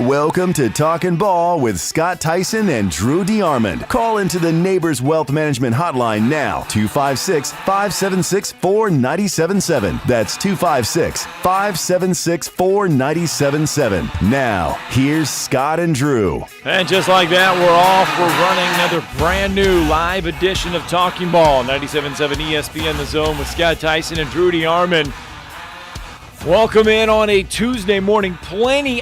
Welcome to Talkin' Ball with Scott Theisen and Drew DeArmond. Call into the Neighbors Wealth Management Hotline now, 256-576-4977. That's 256-576-4977. Now, here's Scott and Drew. And just like that, we're off. We're running another brand new live edition of Talking Ball, 97.7 ESPN The Zone with Scott Theisen and Drew DeArmond. Welcome in on a Tuesday morning. Plenty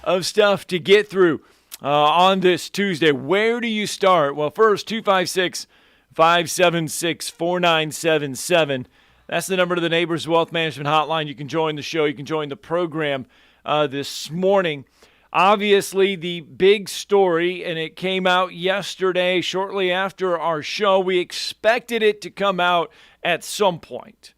of stuff to get through on this Tuesday. Where do you start? Well, first, 256-576-4977. That's the number to the Neighbors Wealth Management Hotline. You can join the show. You can join the program this morning. Obviously, the big story, and it came out yesterday shortly after our show. We expected it to come out at some point.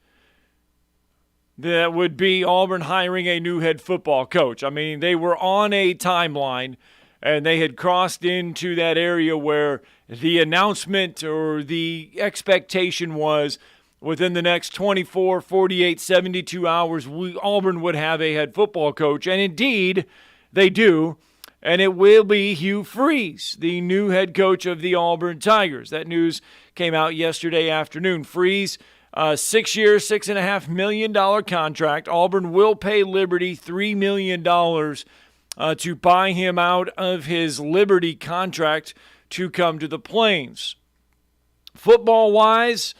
That would be Auburn hiring a new head football coach. I mean, they were on a timeline, and they had crossed into that area where the announcement or the expectation was within the next 24, 48, 72 hours, Auburn would have a head football coach. And indeed, they do. And it will be Hugh Freeze, the new head coach of the Auburn Tigers. That news came out yesterday afternoon. Freeze, 6 years, $6.5 million contract. Auburn will pay Liberty $3 million to buy him out of his Liberty contract to come to the Plains. Football-wise,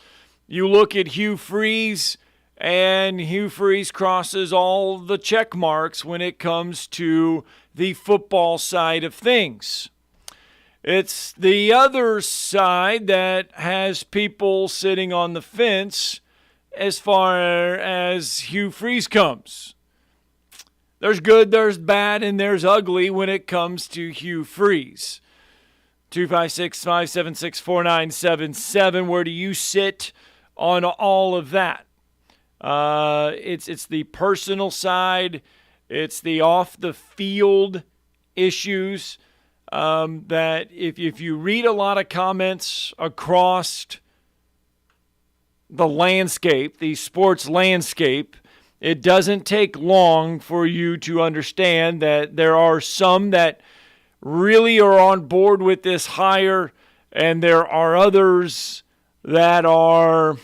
you look at Hugh Freeze, and Hugh Freeze crosses all the check marks when it comes to the football side of things. It's the other side that has people sitting on the fence as far as Hugh Freeze comes. There's good, there's bad, and there's ugly when it comes to Hugh Freeze. 256-576-4977. Where do you sit on all of that? It's the personal side. It's the off-the-field issues. That if you read a lot of comments across the landscape, the sports landscape, it doesn't take long for you to understand that there are some that really are on board with this hire, and there are others that are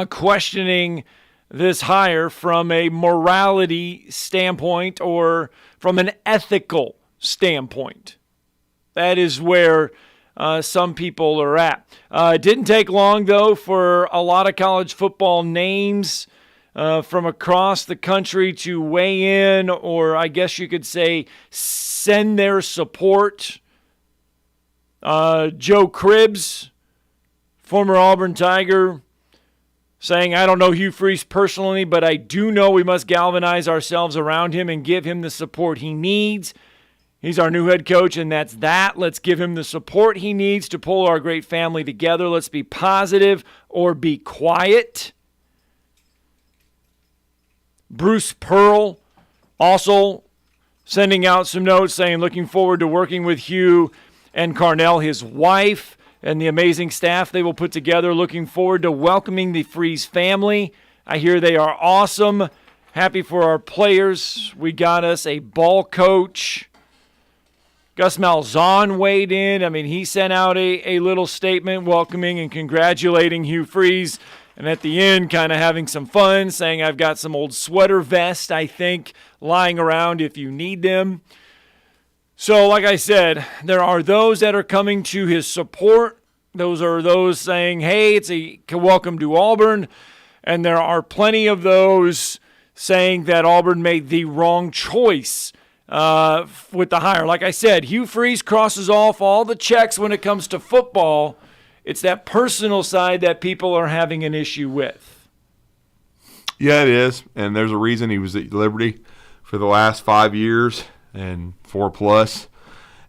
questioning this hire from a morality standpoint or from an ethical standpoint. That is where some people are at. It didn't take long, though, for a lot of college football names from across the country to weigh in, or I guess you could say send their support. Joe Cribbs, former Auburn Tiger, saying, I don't know Hugh Freeze personally, but I do know we must galvanize ourselves around him and give him the support he needs. He's our new head coach, and that's that. Let's give him the support he needs to pull our great family together. Let's be positive or be quiet. Bruce Pearl also sending out some notes saying, looking forward to working with Hugh and Carnell, his wife, and the amazing staff they will put together. Looking forward to welcoming the Freeze family. I hear they are awesome. Happy for our players. We got us a ball coach. Gus Malzahn weighed in. I mean, he sent out a little statement welcoming and congratulating Hugh Freeze. And at the end, kind of having some fun, saying, I've got some old sweater vests, I think, lying around if you need them. So, like I said, there are those that are coming to his support. Those are those saying, hey, it's a welcome to Auburn. And there are plenty of those saying that Auburn made the wrong choice with the hire. Like I said, Hugh Freeze crosses off all the checks when it comes to football. It's that personal side that people are having an issue with. Yeah, it is. And there's a reason he was at Liberty for the last 5 years and 4+.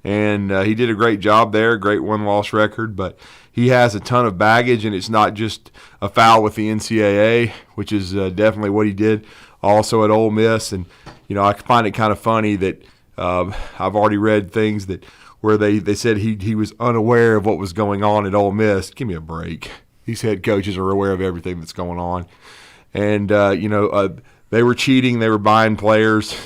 And he did a great job there, great win-loss record. But he has a ton of baggage, and it's not just a foul with the NCAA, which is definitely what he did also at Ole Miss. And I find it kind of funny that I've already read things that where they said he was unaware of what was going on at Ole Miss. Give me a break. These head coaches are aware of everything that's going on. And, they were cheating. They were buying players.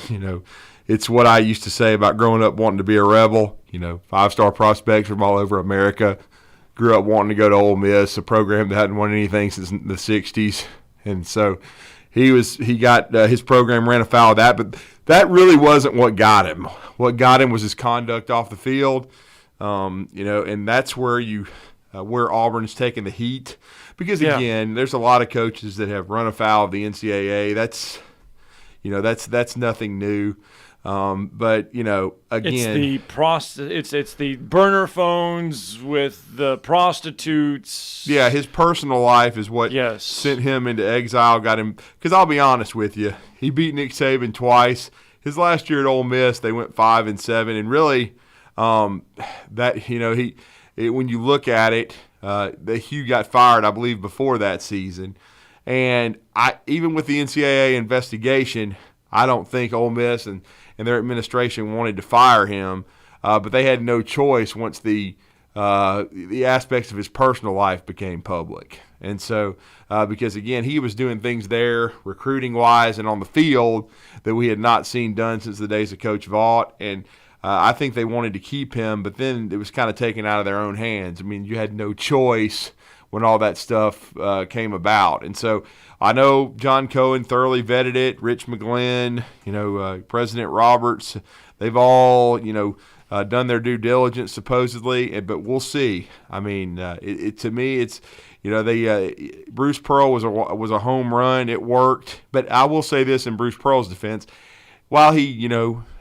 It's what I used to say about growing up wanting to be a rebel. 5-star prospects from all over America. Grew up wanting to go to Ole Miss, a program that hadn't won anything since the 60s. And so he got his program ran afoul of that. But that really wasn't what got him. What got him was his conduct off the field. And that's where where Auburn's taken the heat. Because, again, there's a lot of coaches that have run afoul of the NCAA. That's nothing new. But again, it's the burner phones with the prostitutes. Yeah, his personal life is what sent him into exile. Got him, because I'll be honest with you, he beat Nick Saban twice. His last year at Ole Miss, they went 5-7, and really, when you look at it, Hugh got fired, I believe, before that season, and even with the NCAA investigation, I don't think Ole Miss and their administration wanted to fire him, but they had no choice once the aspects of his personal life became public. And so, because, again, he was doing things there recruiting-wise and on the field that we had not seen done since the days of Coach Vaught, and I think they wanted to keep him, but then it was kind of taken out of their own hands. I mean, you had no choice when all that stuff came about. And so I know John Cohen thoroughly vetted it, Rich McGlynn, President Roberts. They've all, done their due diligence supposedly, but we'll see. I mean, to me, it's, Bruce Pearl was a home run. It worked. But I will say this in Bruce Pearl's defense. While he,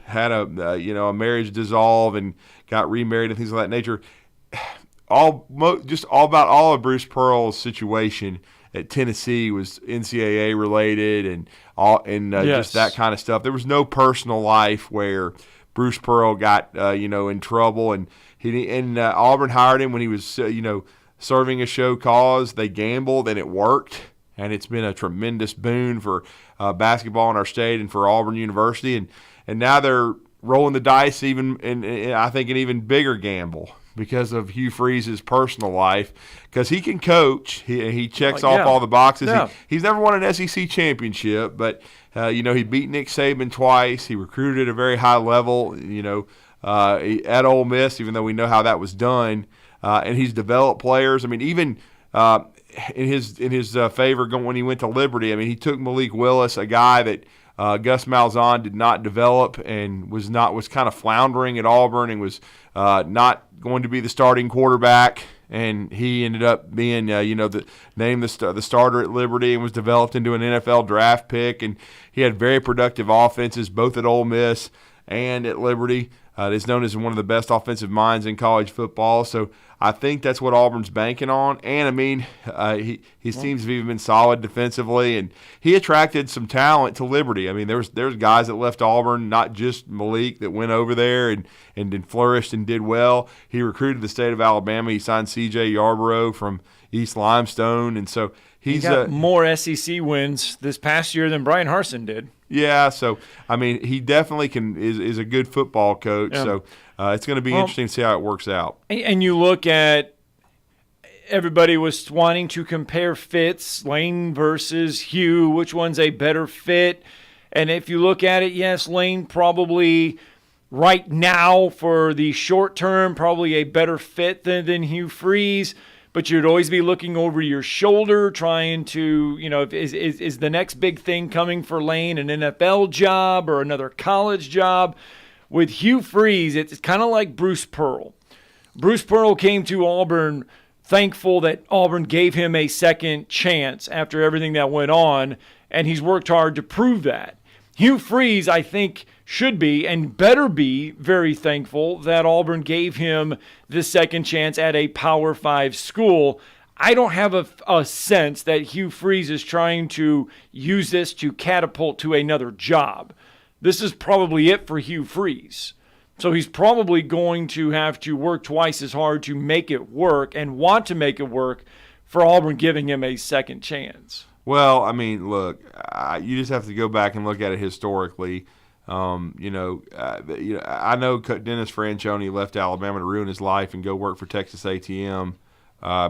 had a marriage dissolve and got remarried and things of that nature, all of Bruce Pearl's situation at Tennessee was NCAA related and just that kind of stuff. There was no personal life where Bruce Pearl got in trouble, and Auburn hired him when he was serving a show cause. They gambled and it worked, and it's been a tremendous boon for basketball in our state and for Auburn University, and now they're rolling the dice even in I think an even bigger gamble because of Hugh Freeze's personal life, because he can coach. He checks off all the boxes. Yeah. He's never won an SEC championship, but he beat Nick Saban twice. He recruited at a very high level, at Ole Miss, even though we know how that was done. And he's developed players. I mean, even in his favor when he went to Liberty, I mean, he took Malik Willis, a guy that Gus Malzahn did not develop and was kind of floundering at Auburn and was not going to be the starting quarterback, and he ended up being named the starter at Liberty and was developed into an NFL draft pick, and he had very productive offenses both at Ole Miss and at Liberty. Is known as one of the best offensive minds in college football. So I think that's what Auburn's banking on. And, I mean, his teams have even been solid defensively. And he attracted some talent to Liberty. I mean, there's guys that left Auburn, not just Malik, that went over there and flourished and did well. He recruited the state of Alabama. He signed C.J. Yarborough from East Limestone. And so he got more SEC wins this past year than Brian Harsin did. Yeah, so, I mean, he definitely is a good football coach. Yeah. So it's going to be interesting to see how it works out. And you look at everybody was wanting to compare fits, Lane versus Hugh, which one's a better fit. And if you look at it, yes, Lane probably right now for the short term, probably a better fit than Hugh Freeze. But you'd always be looking over your shoulder, trying to, is the next big thing coming for Lane an NFL job or another college job? With Hugh Freeze, it's kind of like Bruce Pearl. Bruce Pearl came to Auburn thankful that Auburn gave him a second chance after everything that went on, and he's worked hard to prove that. Hugh Freeze, I think, should be and better be very thankful that Auburn gave him the second chance at a Power 5 school. I don't have a sense that Hugh Freeze is trying to use this to catapult to another job. This is probably it for Hugh Freeze. So he's probably going to have to work twice as hard to make it work and want to make it work for Auburn giving him a second chance. Well, I mean, look, you just have to go back and look at it historically. I know Dennis Franchione left Alabama to ruin his life and go work for Texas A&M.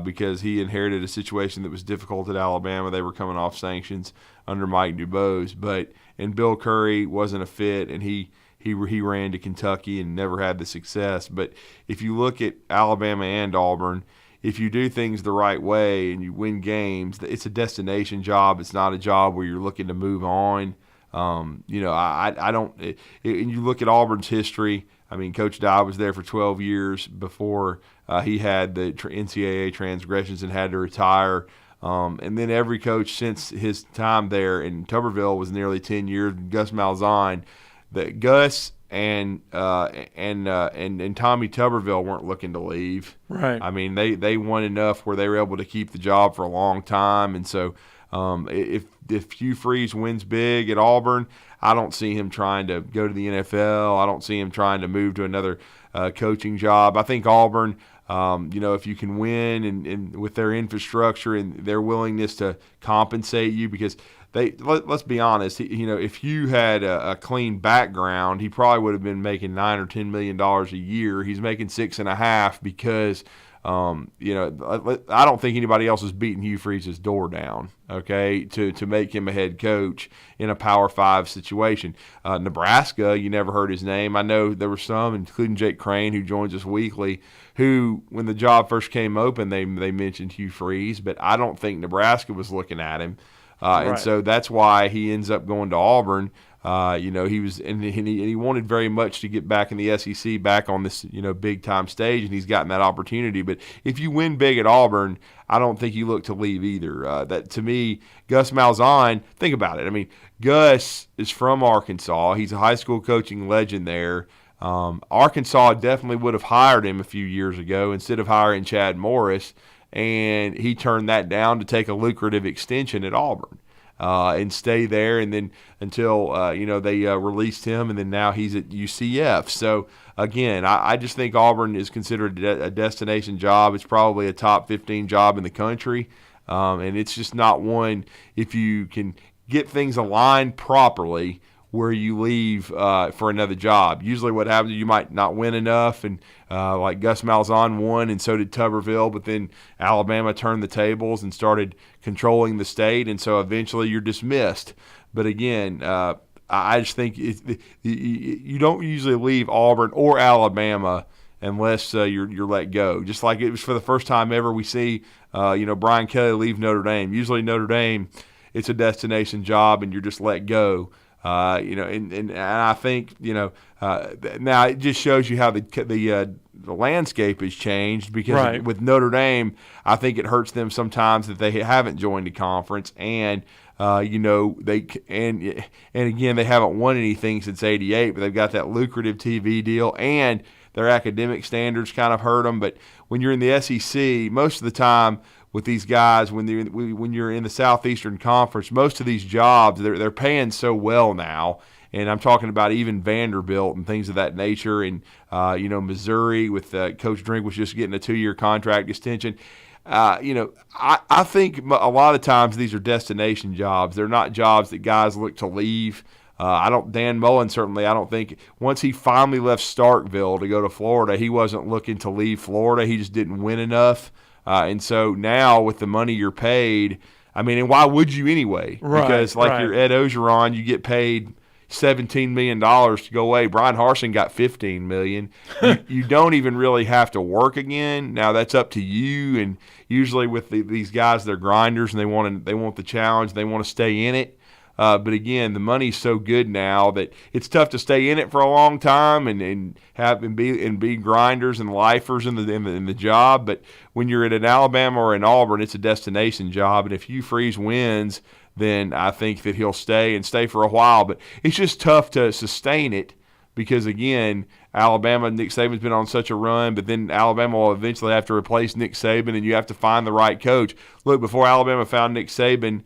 because he inherited a situation that was difficult at Alabama. They were coming off sanctions under Mike DuBose, and Bill Curry wasn't a fit, and he ran to Kentucky and never had the success. But if you look at Alabama and Auburn, if you do things the right way and you win games, it's a destination job. It's not a job where you're looking to move on. I don't. And you look at Auburn's history. I mean, Coach Dye was there for 12 years before he had the NCAA transgressions and had to retire. And then every coach since his time there, in Tuberville was nearly 10 years. Gus Malzahn, that Gus and Tommy Tuberville weren't looking to leave. Right. I mean, they won enough where they were able to keep the job for a long time. And so if Hugh Freeze wins big at Auburn, I don't see him trying to go to the NFL. I don't see him trying to move to another coaching job. I think Auburn, if you can win and with their infrastructure and their willingness to compensate you, because let's be honest, if Hugh had a clean background, he probably would have been making $9 or $10 million a year. He's making $6.5 million because I don't think anybody else is beating Hugh Freeze's door down, okay, to make him a head coach in a Power 5 situation. Nebraska, you never heard his name. I know there were some, including Jake Crane, who joins us weekly, who, when the job first came open, they mentioned Hugh Freeze, but I don't think Nebraska was looking at him. Right. And so that's why he ends up going to Auburn. He was and he wanted very much to get back in the SEC, back on this big time stage, and he's gotten that opportunity. But if you win big at Auburn, I don't think you look to leave either. That to me, Gus Malzahn. Think about it. I mean, Gus is from Arkansas. He's a high school coaching legend there. Arkansas definitely would have hired him a few years ago instead of hiring Chad Morris, and he turned that down to take a lucrative extension at Auburn. And stay there, and then until they released him, and then now he's at UCF. So again, I just think Auburn is considered a destination job. It's probably a top 15 job in the country, and it's just not one, if you can get things aligned properly, where you leave for another job. Usually what happens is you might not win enough, and like Gus Malzahn won, and so did Tuberville, but then Alabama turned the tables and started controlling the state, and so eventually you're dismissed. But again, I just think you don't usually leave Auburn or Alabama unless you're let go. Just like it was for the first time ever we see Brian Kelly leave Notre Dame. Usually Notre Dame, it's a destination job and you're just let go. And I think now it just shows you how the landscape has changed, because right. with Notre Dame, I think it hurts them sometimes that they haven't joined a conference, and again, they haven't won anything since '88, but they've got that lucrative TV deal, and their academic standards kind of hurt them. But when you're in the SEC, most of the time, with these guys, when you're in the Southeastern Conference, most of these jobs, they're paying so well now, and I'm talking about even Vanderbilt and things of that nature, and Missouri with Coach Drink was just getting a 2-year contract extension. I think a lot of times these are destination jobs. They're not jobs that guys look to leave. Dan Mullen, certainly, I don't think once he finally left Starkville to go to Florida, he wasn't looking to leave Florida. He just didn't win enough. And so now with the money you're paid, I mean, and why would you anyway? Right, because you're Ed Ogeron, you get paid $17 million to go away. Brian Harsin got $15 million. You don't even really have to work again. Now that's up to you. And usually with these guys, they're grinders and they want the challenge. They want to stay in it. But again, the money's so good now that it's tough to stay in it for a long time and be grinders and lifers in the job. But when you're at an Alabama or an Auburn, it's a destination job. And if Hugh Freeze wins, then I think that he'll stay for a while. But it's just tough to sustain it because, again, Alabama, Nick Saban's been on such a run, but then Alabama will eventually have to replace Nick Saban, and you have to find the right coach. Look, before Alabama found Nick Saban,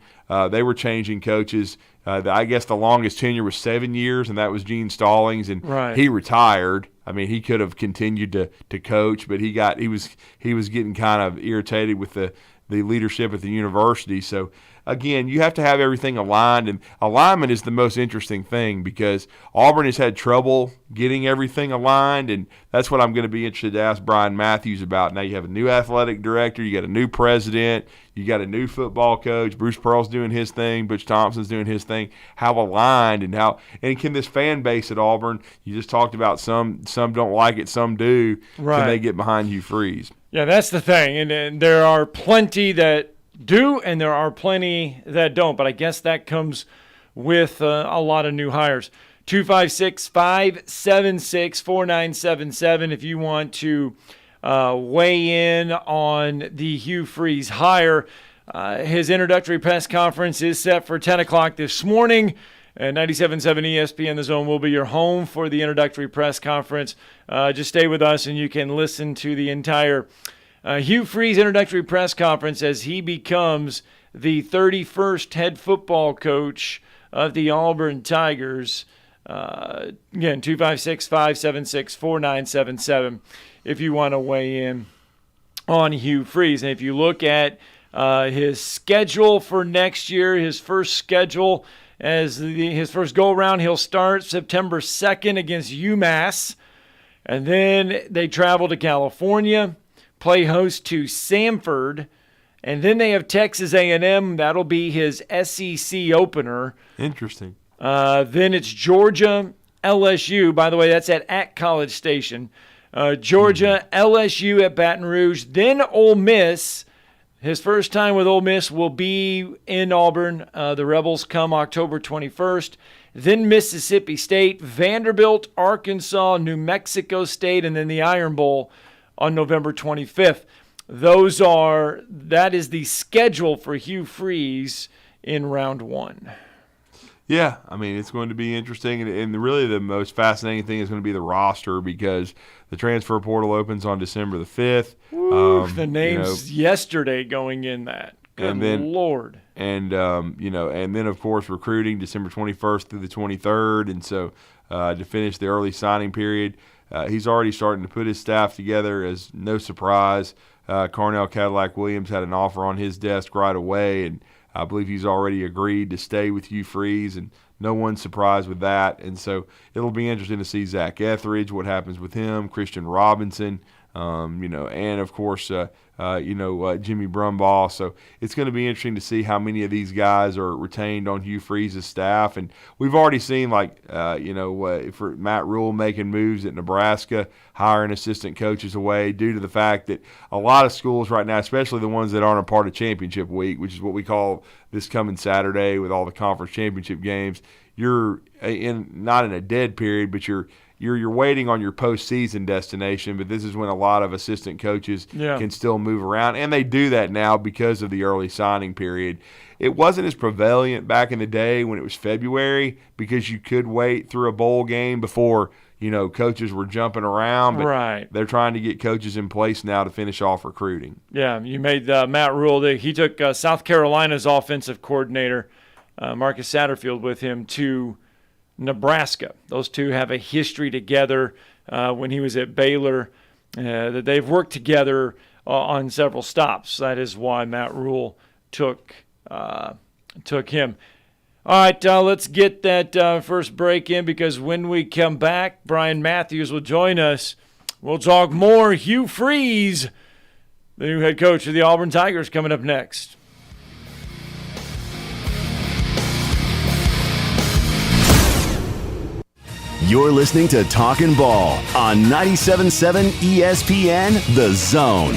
they were changing coaches. I guess the longest tenure was 7 years, and that was Gene Stallings, and right. He retired. I mean, he could have continued to coach, but he was getting kind of irritated with the the leadership at the university. So, again, you have to have everything aligned, and alignment is the most interesting thing because Auburn has had trouble getting everything aligned, and that's what I'm going to be interested to ask Brian Matthews about. Now you have a new athletic director, you got a new president, you got a new football coach, Bruce Pearl's doing his thing, Butch Thompson's doing his thing. How aligned and can this fan base at Auburn, you just talked about some don't like it, some do, right. Can they get behind Hugh Freeze? Yeah, that's the thing, and there are plenty that do, and there are plenty that don't. But I guess that comes with a lot of new hires. 256-576-4977 if you want to weigh in on the Hugh Freeze hire. His introductory press conference is set for 10 o'clock this morning. And 97.7 ESPN The Zone will be your home for the introductory press conference. Just stay with us, and you can listen to the entire Hugh Freeze introductory press conference as he becomes the 31st head football coach of the Auburn Tigers. Again, 256-576-4977 if you want to weigh in on Hugh Freeze. And if you look at his schedule for next year, his first schedule his first go-around, he'll start September 2nd against UMass. And then they travel to California, play host to Samford, and then they have Texas A&M. That'll be his SEC opener. Interesting. Then it's Georgia, LSU. By the way, that's at College Station. Georgia, LSU at Baton Rouge. Then Ole Miss. His first time with Ole Miss will be in Auburn. The Rebels come October 21st. Then Mississippi State, Vanderbilt, Arkansas, New Mexico State, and then the Iron Bowl on November 25th. That is the schedule for Hugh Freeze in round one. Yeah, I mean, it's going to be interesting, and really the most fascinating thing is going to be the roster because the transfer portal opens on December the 5th. The names yesterday going in that. Good Lord. And then, of course, recruiting December 21st through the 23rd, and so to finish the early signing period, he's already starting to put his staff together as no surprise. Carnell Cadillac Williams had an offer on his desk right away, and I believe he's already agreed to stay with Hugh Freeze, and no one's surprised with that. And so it'll be interesting to see Zach Etheridge, what happens with him, Christian Robinson, and of course, Jimmy Brumbaugh. So it's going to be interesting to see how many of these guys are retained on Hugh Freeze's staff. And we've already seen, for Matt Rule making moves at Nebraska, hiring assistant coaches away due to the fact that a lot of schools right now, especially the ones that aren't a part of championship week, which is what we call this coming Saturday with all the conference championship games, you're not in a dead period, but you're waiting on your postseason destination, but this is when a lot of assistant coaches can still move around, and they do that now because of the early signing period. It wasn't as prevalent back in the day when it was February because you could wait through a bowl game before coaches were jumping around, but right. They're trying to get coaches in place now to finish off recruiting. Yeah, you made Matt Rule. He took South Carolina's offensive coordinator, Marcus Satterfield, with him to Nebraska. Those two have a history together when he was at Baylor. That they've worked together on several stops. That is why Matt Rule took him. All right, let's get that first break in because when we come back, Brian Matthews will join us. We'll talk more Hugh Freeze, the new head coach of the Auburn Tigers, coming up next. You're listening to Talkin' Ball on 97.7 ESPN The Zone.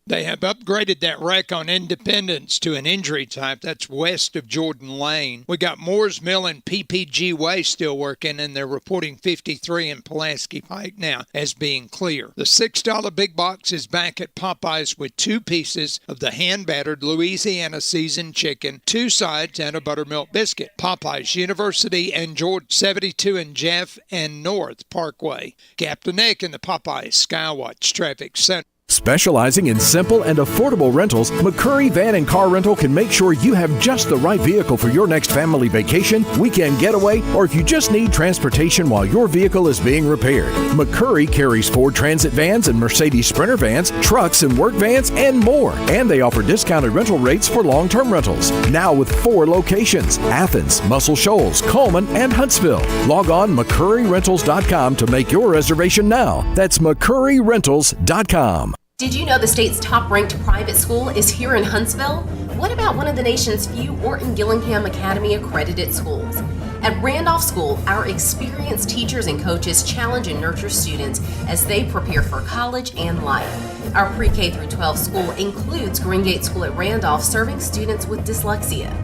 They have upgraded that wreck on Independence to an injury type. That's west of Jordan Lane. We got Moore's Mill and PPG Way still working, and they're reporting 53 in Pulaski Pike now as being clear. The $6 big box is back at Popeyes with 2 pieces of the hand-battered Louisiana seasoned chicken, 2 sides, and a buttermilk biscuit. Popeyes University and George 72 and Jeff and North Parkway. Captain Nick in the Popeyes Skywatch Traffic Center. Specializing in simple and affordable rentals, McCurry Van and Car Rental can make sure you have just the right vehicle for your next family vacation, weekend getaway, or if you just need transportation while your vehicle is being repaired. McCurry carries Ford Transit vans and Mercedes Sprinter vans, trucks and work vans, and more. And they offer discounted rental rates for long-term rentals. Now with 4 locations: Athens, Muscle Shoals, Coleman, and Huntsville. Log on McCurryRentals.com to make your reservation now. That's McCurryRentals.com. Did you know the state's top-ranked private school is here in Huntsville? What about one of the nation's few Orton-Gillingham Academy accredited schools? At Randolph School, our experienced teachers and coaches challenge and nurture students as they prepare for college and life. Our pre-K through 12 school includes Greengate School at Randolph, serving students with dyslexia.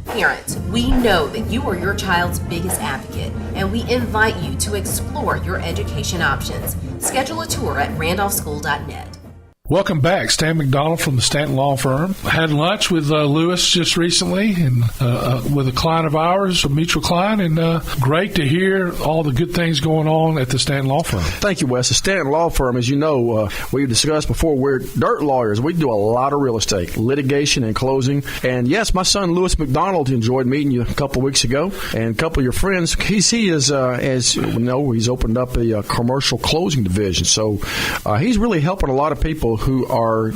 Parents, we know that you are your child's biggest advocate, and we invite you to explore your education options. Schedule a tour at randolphschool.net. Welcome back. Stan McDonald from the Stanton Law Firm. I had lunch with Lewis just recently and with a client of ours, a mutual client, and great to hear all the good things going on at the Stanton Law Firm. Thank you, Wes. The Stanton Law Firm, as you know, we've discussed before, we're dirt lawyers. We do a lot of real estate, litigation and closing. And yes, my son Lewis McDonald enjoyed meeting you a couple of weeks ago, and a couple of your friends. He is, as you know, he's opened up a commercial closing division. So he's really helping a lot of people who are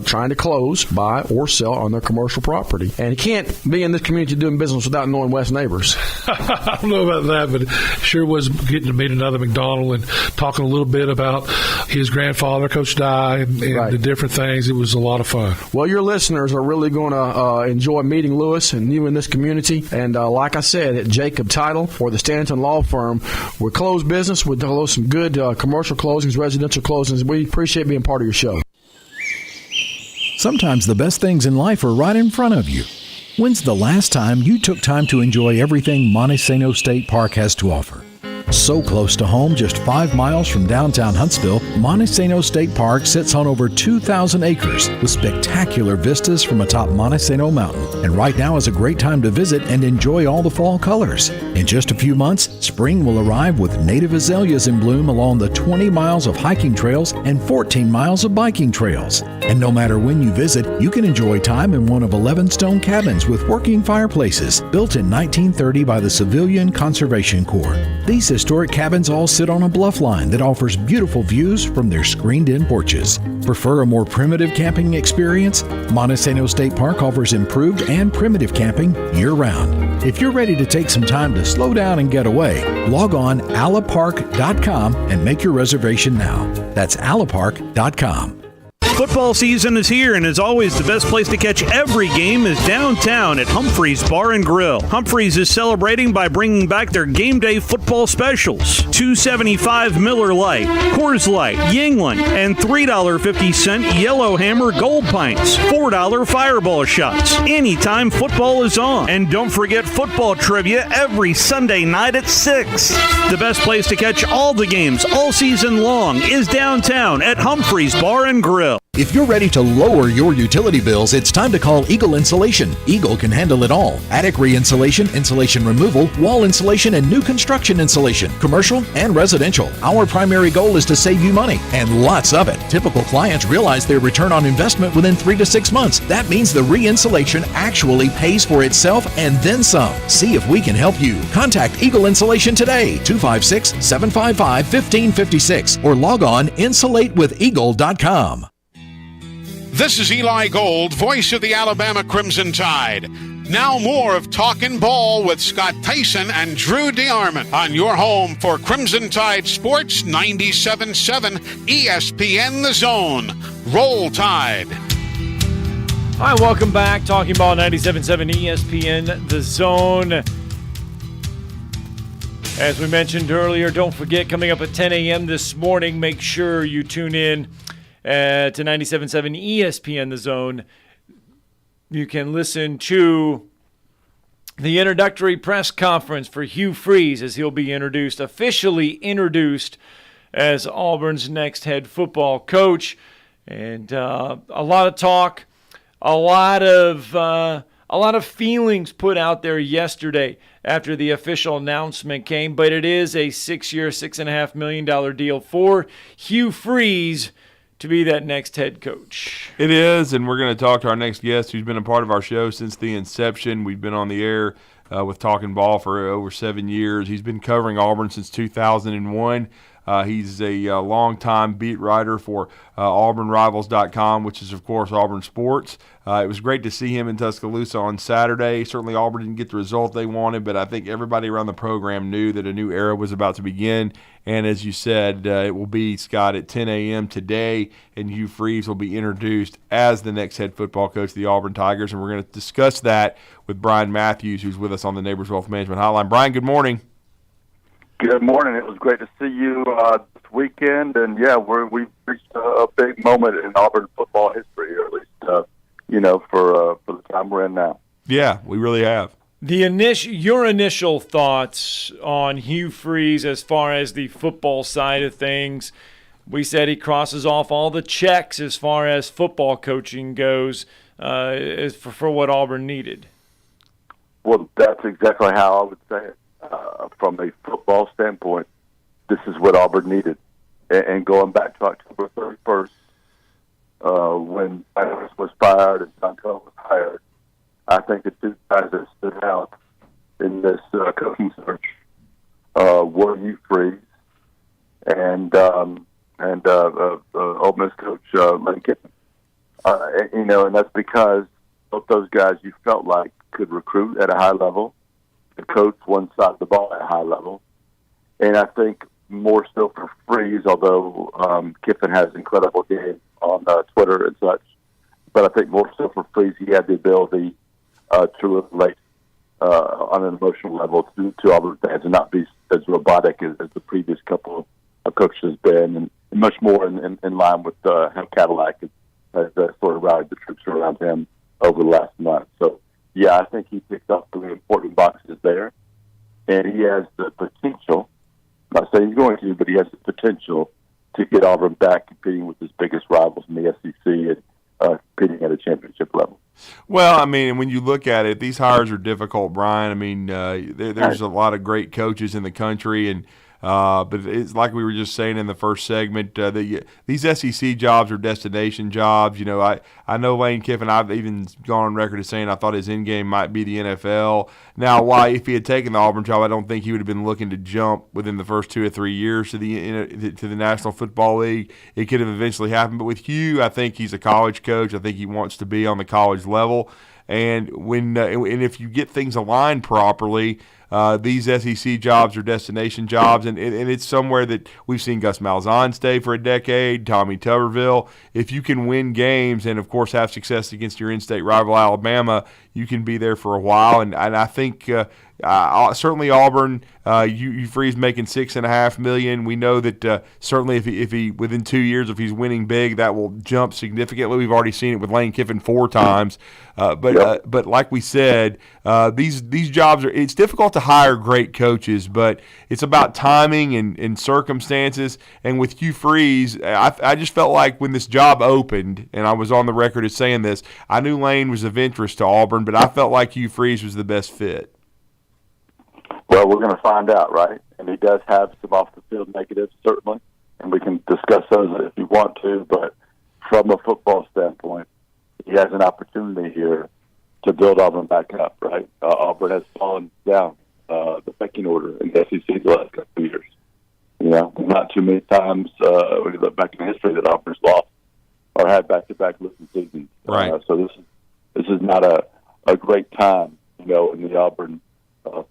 trying to close, buy, or sell on their commercial property. And you can't be in this community doing business without knowing Wes neighbors. I don't know about that, but it sure was getting to meet another McDonald and talking a little bit about his grandfather, Coach Dye, and right, the different things. It was a lot of fun. Well, your listeners are really going to enjoy meeting Lewis and you in this community. And like I said, at Jacob Title or the Stanton Law Firm, we close business. We do some good commercial closings, residential closings. We appreciate being part of your show. Sometimes the best things in life are right in front of you. When's the last time you took time to enjoy everything Montesano State Park has to offer? So close to home, just 5 miles from downtown Huntsville, Montesano State Park sits on over 2,000 acres with spectacular vistas from atop Montesano Mountain. And right now is a great time to visit and enjoy all the fall colors. In just a few months, spring will arrive with native azaleas in bloom along the 20 miles of hiking trails and 14 miles of biking trails. And no matter when you visit, you can enjoy time in one of 11 stone cabins with working fireplaces, built in 1930 by the Civilian Conservation Corps. These historic cabins all sit on a bluff line that offers beautiful views from their screened-in porches. Prefer a more primitive camping experience? Montesano State Park offers improved and primitive camping year-round. If you're ready to take some time to slow down and get away, log on allapark.com and make your reservation now. That's allapark.com. Football season is here, and as always, the best place to catch every game is downtown at Humphreys Bar and Grill. Humphreys is celebrating by bringing back their game day football specials. $2.75 Miller Lite, Coors Light, Yingling, and $3.50 Yellowhammer Gold Pints. $4 Fireball shots. Anytime football is on. And don't forget football trivia every Sunday night at 6. The best place to catch all the games all season long is downtown at Humphreys Bar and Grill. If you're ready to lower your utility bills, it's time to call Eagle Insulation. Eagle can handle it all. Attic re-insulation, insulation removal, wall insulation, and new construction insulation, commercial and residential. Our primary goal is to save you money, and lots of it. Typical clients realize their return on investment within 3 to 6 months. That means the re-insulation actually pays for itself and then some. See if we can help you. Contact Eagle Insulation today, 256-755-1556, or log on insulatewitheagle.com. This is Eli Gold, voice of the Alabama Crimson Tide. Now more of Talkin' Ball with Scott Tyson and Drew DeArmond on your home for Crimson Tide Sports 97.7 ESPN The Zone. Roll Tide. All right, welcome back. Talking Ball 97.7 ESPN The Zone. As we mentioned earlier, don't forget, coming up at 10 a.m. this morning, make sure you tune in to 97.7 ESPN The Zone. You can listen to the introductory press conference for Hugh Freeze as he'll be officially introduced as Auburn's next head football coach. And a lot of talk, a lot of feelings put out there yesterday after the official announcement came. But it is a 6-year, $6.5 million deal for Hugh Freeze to be that next head coach. It is, and we're going to talk to our next guest who's been a part of our show since the inception. We've been on the air with Talkin Ball for over 7 years. He's been covering Auburn since 2001. He's a longtime beat writer for AuburnRivals.com, which is, of course, Auburn Sports. It was great to see him in Tuscaloosa on Saturday. Certainly Auburn didn't get the result they wanted, but I think everybody around the program knew that a new era was about to begin. And as you said, it will be, Scott, at 10 a.m. today, and Hugh Freeze will be introduced as the next head football coach of the Auburn Tigers. And we're going to discuss that with Brian Matthews, who's with us on the Neighbors Wealth Management Hotline. Brian, good morning. Good morning. It was great to see you this weekend, and we've reached a big moment in Auburn football history, or at least for the time we're in now. Yeah, we really have. Your initial thoughts on Hugh Freeze as far as the football side of things. We said he crosses off all the checks as far as football coaching goes, for what Auburn needed. Well, that's exactly how I would say it. From a football standpoint, this is what Auburn needed. And going back to October 31st, when Iris was fired and John Cohen was hired, I think the two guys that stood out in this coaching search were Hugh Freeze and Ole Miss coach Lane Kiffin. And that's because both those guys you felt like could recruit at a high level. The coach one side of the ball at a high level. And I think more so for Freeze, although Kiffin has incredible game on Twitter and such, but I think more so for Freeze, he had the ability to relate on an emotional level to Auburn fans and not be as robotic as the previous couple of coaches has been, and much more in line with how Cadillac has sort of rallied the troops around him over the last month. So, yeah, I think he picked up three important boxes there, and he has the potential, I'm not saying he's going to, but he has the potential to get Auburn back competing with his biggest rivals in the SEC and competing at a championship level. Well, I mean, when you look at it, these hires are difficult, Brian. I mean, there's a lot of great coaches in the country, and but it's like we were just saying in the first segment, these SEC jobs are destination jobs. You know, I know Lane Kiffin, I've even gone on record as saying I thought his end game might be the NFL. Now, if he had taken the Auburn job, I don't think he would have been looking to jump within the first 2 or 3 years to the National Football League. It could have eventually happened. But with Hugh, I think he's a college coach. I think he wants to be on the college level. And and if you get things aligned properly, these SEC jobs are destination jobs, and it's somewhere that we've seen Gus Malzahn stay for a decade, Tommy Tuberville. If you can win games and, of course, have success against your in-state rival Alabama, you can be there for a while. And I think certainly Auburn, Hugh Freeze making $6.5 million. We know that certainly if he within 2 years, if he's winning big, that will jump significantly. We've already seen it with Lane Kiffin 4 times. But like we said, these jobs it's difficult to hire great coaches, but it's about timing and circumstances. And with Hugh Freeze, I just felt like when this job opened, and I was on the record as saying this, I knew Lane was of interest to Auburn, but I felt like Hugh Freeze was the best fit. Well, we're going to find out, right? And he does have some off-the-field negatives, certainly, and we can discuss those if you want to. But from a football standpoint, he has an opportunity here to build Auburn back up, right? Auburn has fallen down the pecking order in the SEC the last couple of years. You know, not too many times when you look back in history that Auburn's lost or had back-to-back losing seasons. Right. So this is not a great time, in the Auburn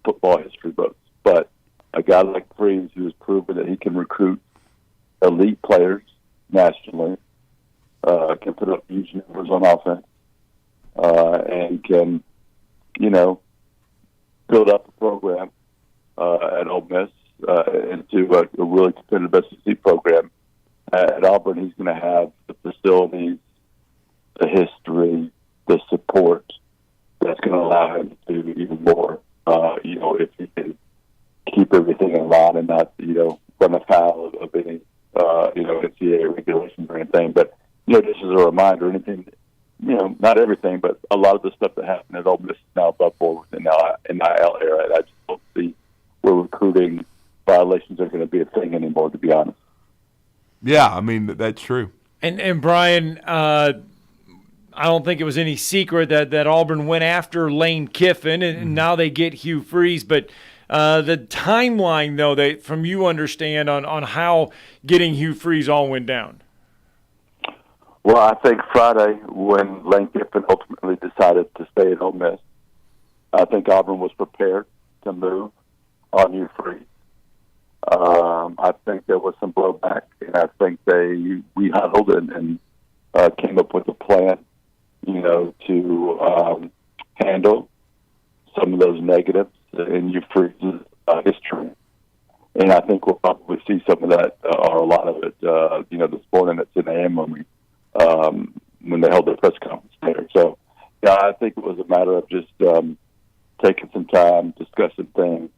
football history books. But a guy like Freeze, who has proven that he can recruit elite players nationally, can put up huge numbers on offense, and can, build up a program at Ole Miss into a really competitive SEC program. At Auburn, he's going to have the facilities, the history, the support that's going to allow him to do even more. If he can keep everything in line and not, run afoul of any, NCAA regulations or anything. But, just as a reminder, anything, not everything, but a lot of the stuff that happened at Ole Miss is now above board in the NIL era. And I just don't see where recruiting violations are going to be a thing anymore, to be honest. Yeah, I mean, that's true. And Brian, I don't think it was any secret that Auburn went after Lane Kiffin, and now they get Hugh Freeze. But the timeline, though, from you understand on how getting Hugh Freeze all went down. Well, I think Friday, when Lane Kiffin ultimately decided to stay at Ole Miss, I think Auburn was prepared to move on Hugh Freeze. I think there was some blowback, and I think we huddled and came up with a plan, to handle some of those negatives in Hugh Freeze's history. And I think we'll probably see some of that, or a lot of it, this morning at 10 a.m. when they held their press conference there. So, yeah, I think it was a matter of just taking some time, discussing things.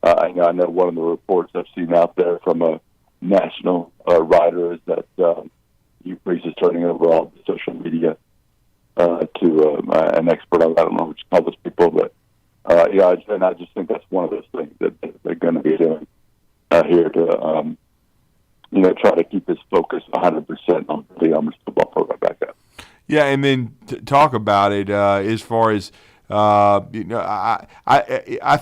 I know one of the reports I've seen out there from a national writer is that Hugh Freeze is turning over all the social media to an expert. I don't know what you call those people, but and I just think that's one of those things that they're going to be doing here to, try to keep his focus 100% on the DeArmond's football program back up. Yeah, and then talk about it as far as I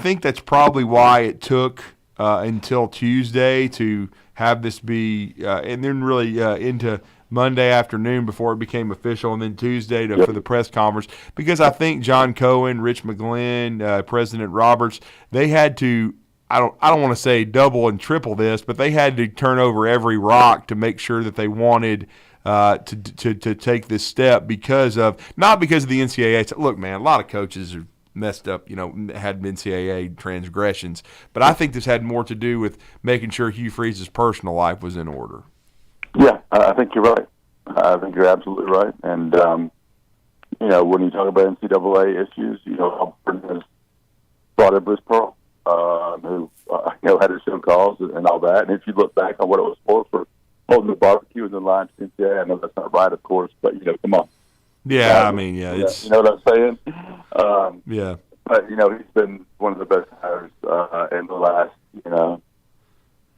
think that's probably why it took until Tuesday to have this be, and then really into Monday afternoon before it became official, and then Tuesday for the press conference, because I think John Cohen, Rich McGlynn, President Roberts, they had to. I don't want to say double and triple this, but they had to turn over every rock to make sure that they wanted to take this step not because of the NCAA. Look, man, a lot of coaches are messed up, had NCAA transgressions, but I think this had more to do with making sure Hugh Freeze's personal life was in order. Yeah, I think you're right. I think you're absolutely right. And, when you talk about NCAA issues, Auburn has brought in Bruce Pearl, who, had his own calls and all that. And if you look back on what it was for holding the barbecue in the line to NCAA, I know that's not right, of course, but, come on. Yeah, it's... You know what I'm saying? Yeah. But, he's been one of the best hires in the last,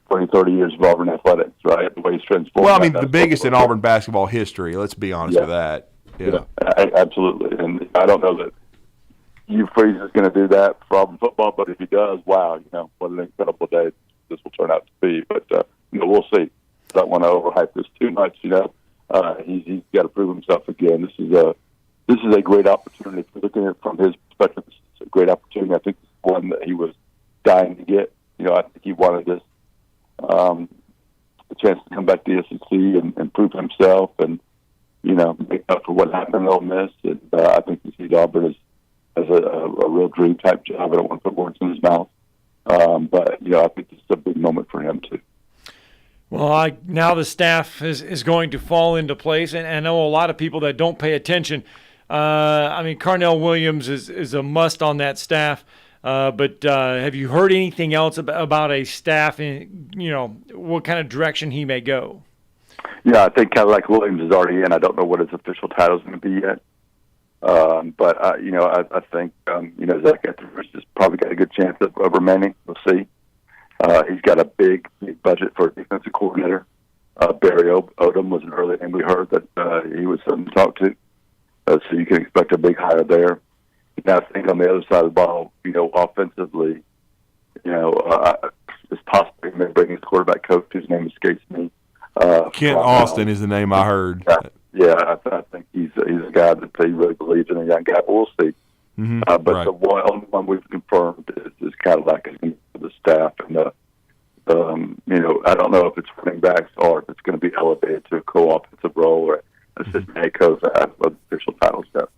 20, 30 years of Auburn athletics, right? The way he's transformed. Well, the biggest in Auburn basketball history, let's be honest with that. Yeah, absolutely. And I don't know that Hugh Freeze is going to do that for Auburn football, but if he does, wow, what an incredible day this will turn out to be. But, we'll see. I don't want to overhype this too much, He's got to prove himself again. This is a great opportunity. If you're looking at it from his perspective, it's a great opportunity. I think it's one that he was dying to get. I think he wanted this a chance to come back to the SEC and prove himself and, make up for what happened at Ole Miss. And I think he sees Auburn as a real dream type job. I don't want to put words in his mouth. But, I think this is a big moment for him, too. Well, now the staff is going to fall into place, and I know a lot of people that don't pay attention. Carnell Williams is a must on that staff. But have you heard anything else about a staff and, what kind of direction he may go? Yeah, I think Cadillac Williams is already in. I don't know what his official title is going to be yet. But I think, Zach Etheridge has probably got a good chance of remaining. We'll see. He's got a big budget for a defensive coordinator. Barry Odom was an early name we heard that he was something to talk to. So you can expect a big hire there. Now, I think on the other side of the ball, offensively, it's possibly bringing his quarterback coach, whose name escapes me. Kent Austin is the name I heard. Yeah, I think he's a guy that he really believes in, a young guy. But we'll see. Mm-hmm. But right. The only one we've confirmed is Cadillac is the staff, and I don't know if it's running backs or if it's going to be elevated to a co-offensive role or assistant head coach. I have official titles there.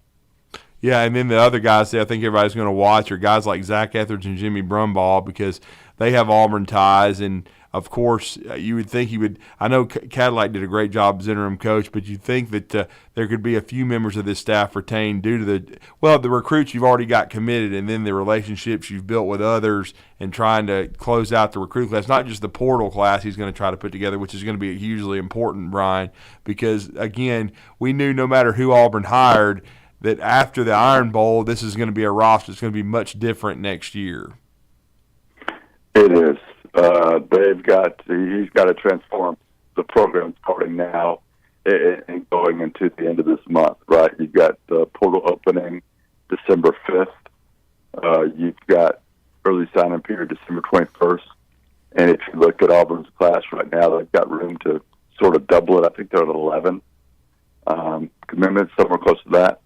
Yeah, and then the other guys that I think everybody's going to watch are guys like Zach Etheridge and Jimmy Brumbaugh, because they have Auburn ties. And, of course, you would think he would – I know Cadillac did a great job as interim coach, but you'd think that there could be a few members of this staff retained due to the recruits you've already got committed, and then the relationships you've built with others and trying to close out the recruit class, not just the portal class he's going to try to put together, which is going to be hugely important, Brian, because, again, we knew no matter who Auburn hired – that after the Iron Bowl, this is going to be a roster that's going to be much different next year. It is. He's got to transform the program starting now and going into the end of this month, right? You've got the portal opening December 5th. You've got early sign-in period December 21st. And if you look at Auburn's class right now, they've got room to sort of double it. I think they're at 11 commitments, somewhere close to that.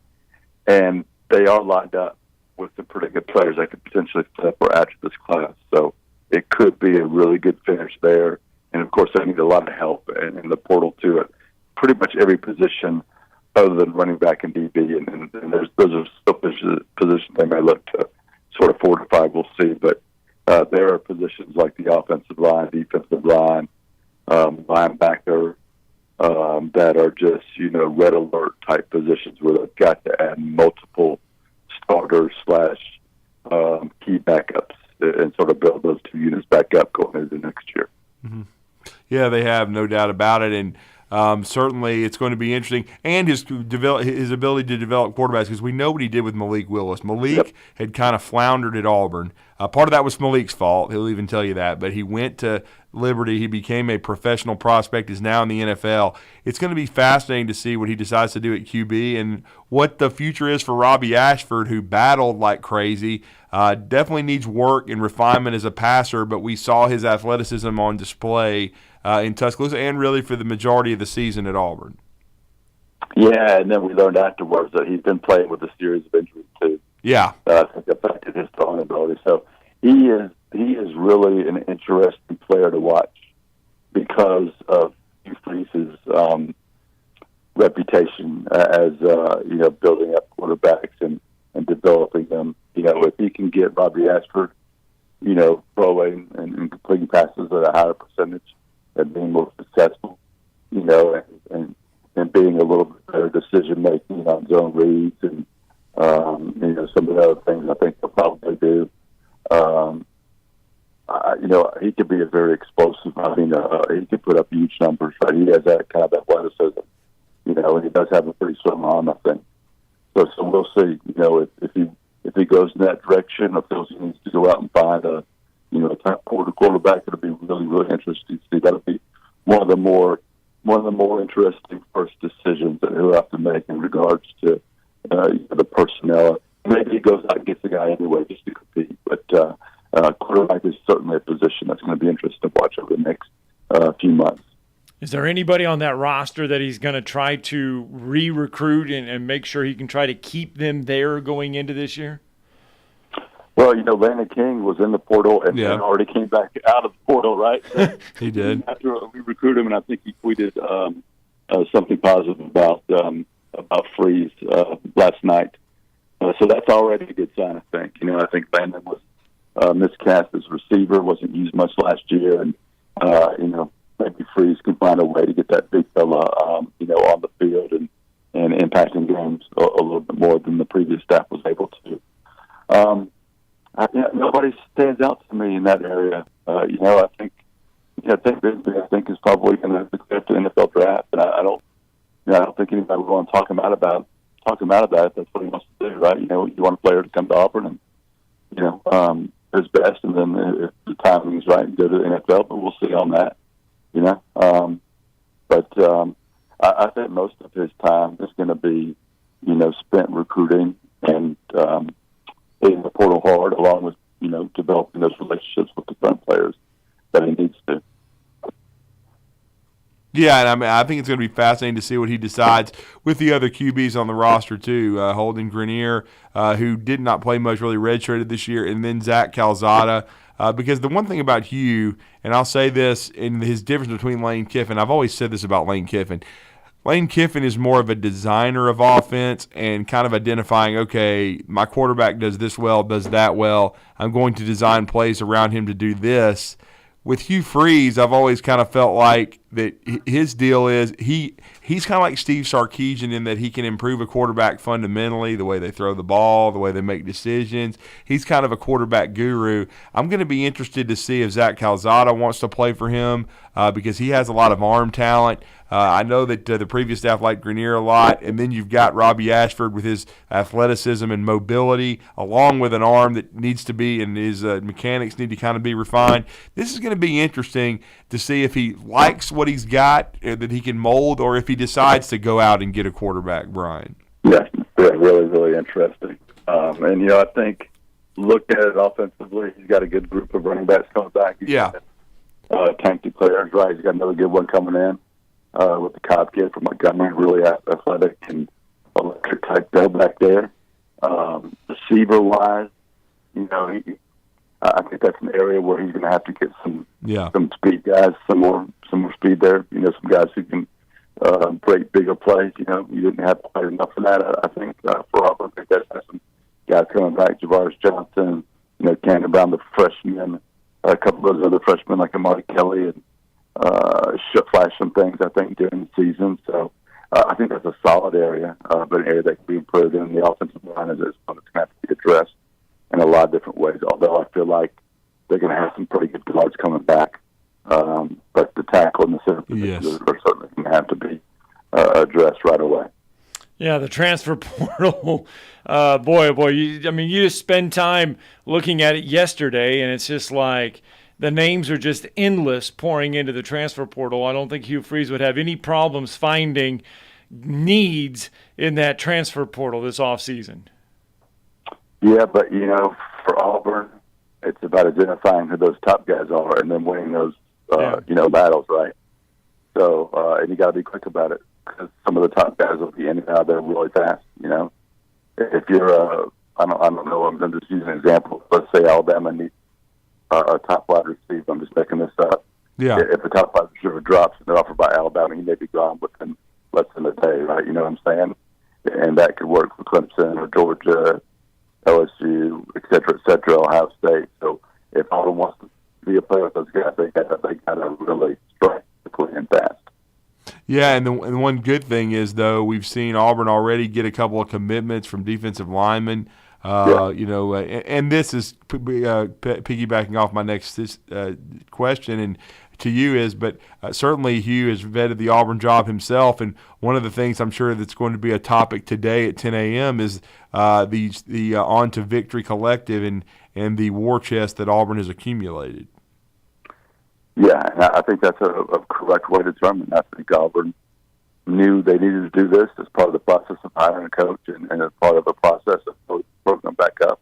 And they are lined up with some pretty good players that could potentially step or add to this class. So it could be a really good finish there. And, of course, they need a lot of help in the portal, too, at pretty much every position other than running back and DB. And those are still positions they may look to sort of fortify. We'll see. But there are positions like the offensive line, defensive line, linebacker, that are just, red alert type positions where they've got to add multiple starters / key backups and sort of build those two units back up going into next year. Mm-hmm. Yeah, they have, no doubt about it. And certainly it's going to be interesting. And his ability to develop quarterbacks, because we know what he did with Malik Willis. Malik had kind of floundered at Auburn. Part of that was Malik's fault. He'll even tell you that. But he went to Liberty. He became a professional prospect, is now in the NFL. It's going to be fascinating to see what he decides to do at QB and what the future is for Robbie Ashford, who battled like crazy. Definitely needs work and refinement as a passer, but we saw his athleticism on display in Tuscaloosa and really for the majority of the season at Auburn. Yeah, and then we learned afterwards that he's been playing with a series of injuries too. Yeah, I think affected his throwing ability. So he is really an interesting player to watch because of Hugh Freeze's reputation as building up quarterbacks and developing them. If he can get Robbie Ashford, throwing and completing passes at a higher percentage and being more successful, and being a little bit better decision making on zone reads and some of the other things I think he'll probably do. He could be a very explosive. He could put up huge numbers. Right, he has that kind of athleticism, and he does have a pretty strong arm, I think. So we'll see. If he goes in that direction, if he needs to go out and find a top quarterback, it'll be really, really interesting to see. That'll be one of the more interesting first decisions that he'll have to make in regards to the personnel. Maybe he goes out and gets the guy anyway just to compete. But quarterback is certainly a position that's going to be interesting to watch over the next few months. Is there anybody on that roster that he's going to try to re-recruit and make sure he can try to keep them there going into this year? Well, Landon King was in the portal and already came back out of the portal, right? So he did. After we recruited him, and I think he tweeted something positive about Freeze last night. So that's already a good sign, I think. I think Landon was miscast as receiver, wasn't used much last year, and maybe Freeze can find a way to get that big fella, on the field and impacting games a little bit more than the previous staff was able to. Nobody stands out to me in that area. I think Bigsby, I think, is probably going to declare the NFL draft, and I don't think anybody would want to talk him out about it. That's what he wants to do, right? You want a player to come to Auburn and his best, and then if the timing is right, go to the NFL. But we'll see on that. I think most of his time is going to be, spent recruiting and hitting the portal hard, along with, developing those relationships with the current players that he needs to. Yeah, and I think it's going to be fascinating to see what he decides with the other QBs on the roster, too. Holden Grenier, who did not play much, really redshirted this year, and then Zach Calzada. Because the one thing about Hugh, and I'll say this in his difference between Lane Kiffin, I've always said this about Lane Kiffin. Lane Kiffin is more of a designer of offense and kind of identifying, okay, my quarterback does this well, does that well. I'm going to design plays around him to do this. With Hugh Freeze, I've always kind of felt like that his deal is he's kind of like Steve Sarkisian in that he can improve a quarterback fundamentally, the way they throw the ball, the way they make decisions. He's kind of a quarterback guru. I'm going to be interested to see if Zach Calzada wants to play for him because he has a lot of arm talent. I know that the previous staff liked Grenier a lot, and then you've got Robbie Ashford with his athleticism and mobility, along with an arm that needs to be, and his mechanics need to kind of be refined. This is going to be interesting to see if he likes what he's got that he can mold, or if he decides to go out and get a quarterback, Brian? Yeah, really, really interesting. And, I think look at it offensively. He's got a good group of running backs coming back. He's got, tanky players, right? He's got another good one coming in with the Cobb kid from Montgomery, really athletic and electric type bill back there. Receiver-wise, I think that's an area where he's going to have to get some speed guys, some more speed there. Some guys who can break bigger plays. You didn't have quite enough of that. I think for Auburn, I think that's some guys coming back. Javaris Johnson, Cannon Brown, the freshman, a couple of those other freshmen like Amari Kelly, and should flash some things I think during the season. So I think that's a solid area, but an area that can be improved. And the offensive line is one that's going to have to be addressed in a lot of different ways, although I feel like they're going to have some pretty good guards coming back. But the tackle and the center positions are certainly going to have to be addressed right away. Yeah, the transfer portal, boy, you just spend time looking at it yesterday, and it's just like the names are just endless pouring into the transfer portal. I don't think Hugh Freeze would have any problems finding needs in that transfer portal this offseason. Yeah, but, for Auburn, it's about identifying who those top guys are and then winning those, battles, right? So, and you got to be quick about it because some of the top guys will be in and out there really fast, If you're, I don't know, I'm just using an example. Let's say Alabama needs a top wide receiver. I'm just making this up. Yeah. If the top wide receiver drops and they're offered by Alabama, he may be gone within less than a day, right? You know what I'm saying? And that could work for Clemson or Georgia, LSU, et cetera, Ohio State. So if Auburn wants to be a player with those guys, they got to really strike quickly and fast. Yeah, and the one good thing is, though, we've seen Auburn already get a couple of commitments from defensive linemen. And this is piggybacking off my next question and to you is, but certainly Hugh has vetted the Auburn job himself, and one of the things I'm sure that's going to be a topic today at 10 a.m. is the On to Victory Collective and the war chest that Auburn has accumulated. Yeah, and I think that's a correct way to determine. I think Auburn knew they needed to do this as part of the process of hiring a coach and as part of the process of putting the program back up.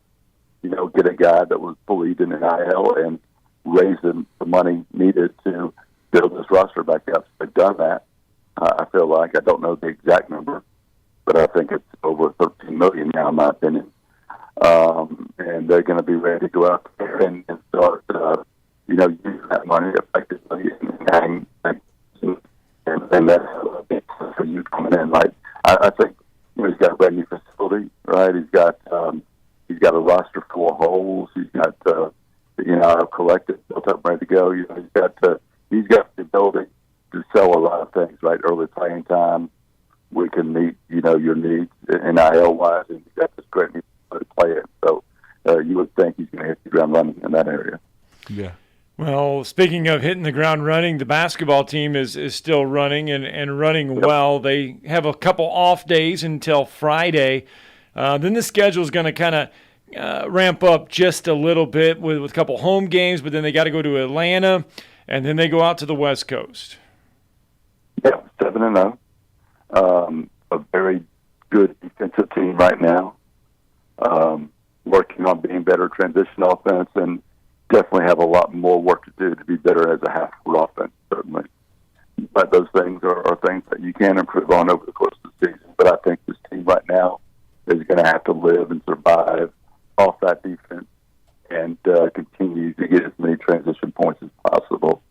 Get a guy that was believed in NIL and raise the money needed to build this roster back up. So they've done that. I feel like, I don't know the exact number, but I think it's over $13 million now, in my opinion. And they're going to be ready to go out there and start, using that money effectively and that's for you coming in. Like I think he's got a brand new facility, right? He's got a roster full of holes. He's got a collective built up, ready to go. He's got the ability to sell a lot of things, right? Early playing time, we can meet your needs NIL wise, and he's got this great new to play in. So you would think he's going to hit the ground running in that area. Yeah. Well, speaking of hitting the ground running, the basketball team is still running and running well. They have a couple off days until Friday. Then the schedule is going to kind of ramp up just a little bit with a couple home games, but then they got to go to Atlanta, and then they go out to the West Coast. Yeah, 7-0. A very good defensive team right now. Working on being better transition offense and definitely have a lot more work to do to be better as a half-court offense, certainly. But those things are things that you can improve on over the course of the season. But I think this team right now is going to have to live and survive off that defense and continue to get as many transition points as possible.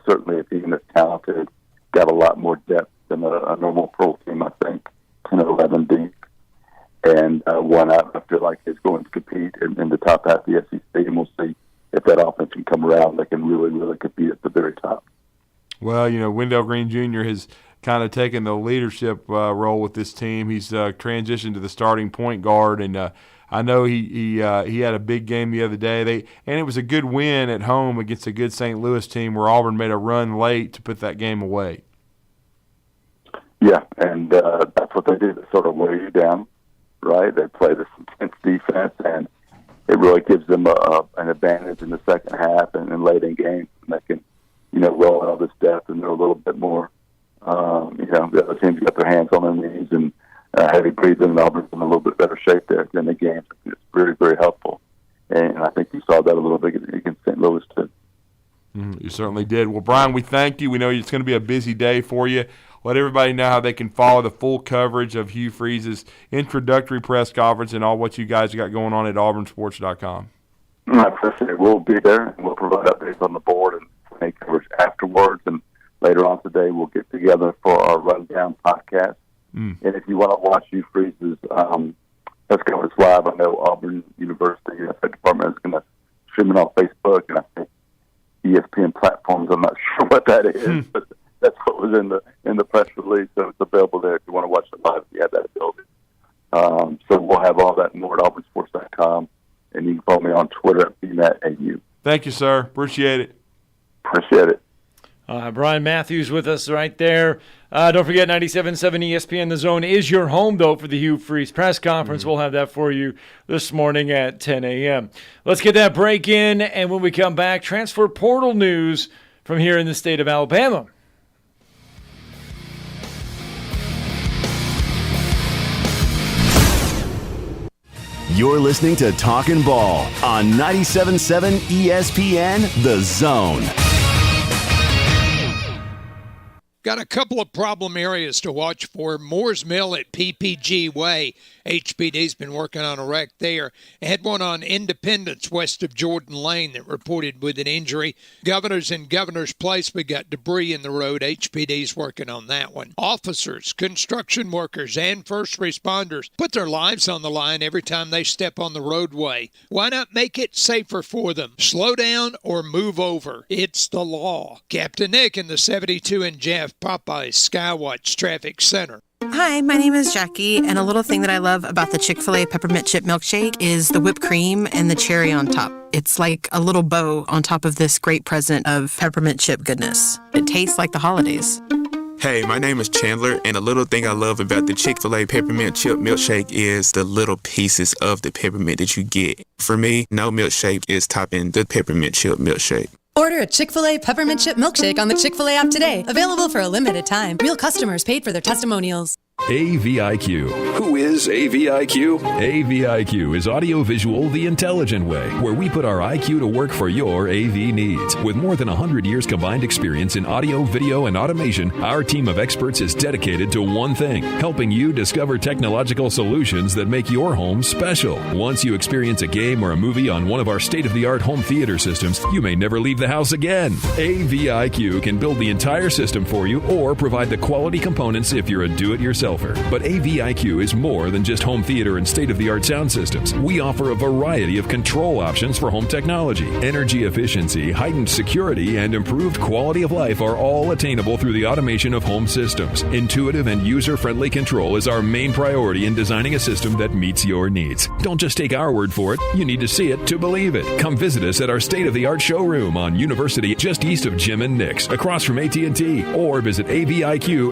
Certainly a team that's talented, got a lot more depth than a normal pro team, I think, 10 or 11 deep. And one I feel like is going to compete in the top half of the SEC, and we'll see if that offense can come around. They can really, really compete at the very top. Well, Wendell Green Jr. has kind of taken the leadership role with this team. He's transitioned to the starting point guard, and I know he had a big game the other day. And it was a good win at home against a good St. Louis team where Auburn made a run late to put that game away. Yeah, and that's what they do. They sort of wear you down, right? They play this intense defense, and it really gives them an advantage in the second half and late in games. And they can rolling all this depth, and they're a little bit more, the other teams got their hands on their knees and heavy breathing, and Auburn's in a little bit better shape there than the games. It's very, very helpful. And I think you saw that a little bit against St. Louis, too. You certainly did. Well, Brian, we thank you. We know it's going to be a busy day for you. Let everybody know how they can follow the full coverage of Hugh Freeze's introductory press conference and all what you guys got going on at auburnsports.com. I appreciate it. We'll be there, and we'll provide updates on the board and make coverage afterwards. And later on today, we'll get together for our Rundown podcast. And if you want to watch Hugh Freeze's press conference live, I know Auburn University Athletic Department is going to stream it on Facebook, and I think ESPN platforms. I'm not sure what that is, but that's what was in the press release. So it's available there if you want to watch it live. If you have that ability. So we'll have all that more at auburnsports.com, and you can follow me on Twitter at BMattAU. Thank you, sir. Appreciate it. Appreciate it. Brian Matthews with us right there. Don't forget, 97.7 ESPN The Zone is your home, though, for the Hugh Freeze press conference. We'll have that for you this morning at 10 a.m. Let's get that break in, and when we come back, transfer portal news from here in the state of Alabama. You're listening to Talkin' Ball on 97.7 ESPN The Zone. Got a couple of problem areas to watch for. Moore's Mill at PPG Way. HPD's been working on a wreck there. Had one on Independence west of Jordan Lane that reported with an injury. Governors in Governor's Place, we got debris in the road. HPD's working on that one. Officers, construction workers, and first responders put their lives on the line every time they step on the roadway. Why not make it safer for them? Slow down or move over. It's the law. Captain Nick in the 72 and Jeff, Popeye's Skywatch Traffic Center. Hi, my name is Jackie, and a little thing that I love about the Chick-fil-A Peppermint Chip Milkshake is the whipped cream and the cherry on top. It's like a little bow on top of this great present of peppermint chip goodness. It tastes like the holidays. Hey, my name is Chandler, and a little thing I love about the Chick-fil-A Peppermint Chip Milkshake is the little pieces of the peppermint that you get. For me, no milkshake is topping the Peppermint Chip Milkshake. Order a Chick-fil-A Peppermint Chip Milkshake on the Chick-fil-A app today. Available for a limited time. Real customers paid for their testimonials. AVIQ. Who is AVIQ? AVIQ is audiovisual the intelligent way, where we put our IQ to work for your AV needs. With more than 100 years combined experience in audio, video, and automation, our team of experts is dedicated to one thing, helping you discover technological solutions that make your home special. Once you experience a game or a movie on one of our state-of-the-art home theater systems, you may never leave the house again. AVIQ can build the entire system for you or provide the quality components if you're a do-it-yourselfer. But AVIQ is more than just home theater and state-of-the-art sound systems. We offer a variety of control options for home technology. Energy efficiency, heightened security, and improved quality of life are all attainable through the automation of home systems. Intuitive and user-friendly control is our main priority in designing a system that meets your needs. Don't just take our word for it. You need to see it to believe it. Come visit us at our state-of-the-art showroom on University, just east of Jim and Nick's, across from AT&T, or visit aviqhsv.com.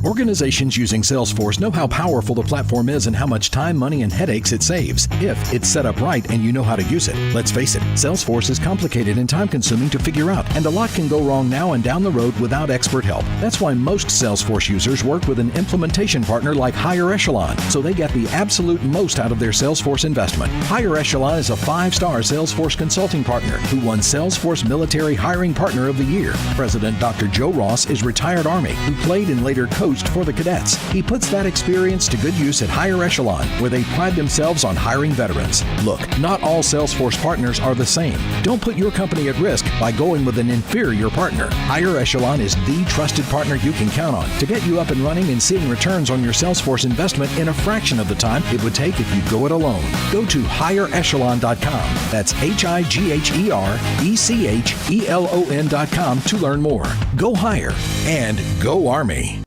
Organizations using Salesforce know how powerful the platform is and how much time, money, and headaches it saves if it's set up right and you know how to use it. Let's face it, Salesforce is complicated and time-consuming to figure out, and a lot can go wrong now and down the road without expert help. That's why most Salesforce users work with an implementation partner like Higher Echelon, so they get the absolute most out of their Salesforce investment. Higher Echelon is a 5-star Salesforce consulting partner who won Salesforce Military Hiring Partner of the Year. President Dr. Joe Ross is retired Army who played and later coached for the cadets. He puts that experience to good use at Higher Echelon, where they pride themselves on hiring veterans. Look, not all Salesforce partners are the same. Don't put your company at risk by going with an inferior partner. Higher Echelon is the trusted partner you can count on to get you up and running and seeing returns on your Salesforce investment in a fraction of the time it would take if you go it alone. Go to higherechelon.com. That's HIGHERECHELON.com to learn more. Go higher and go Army.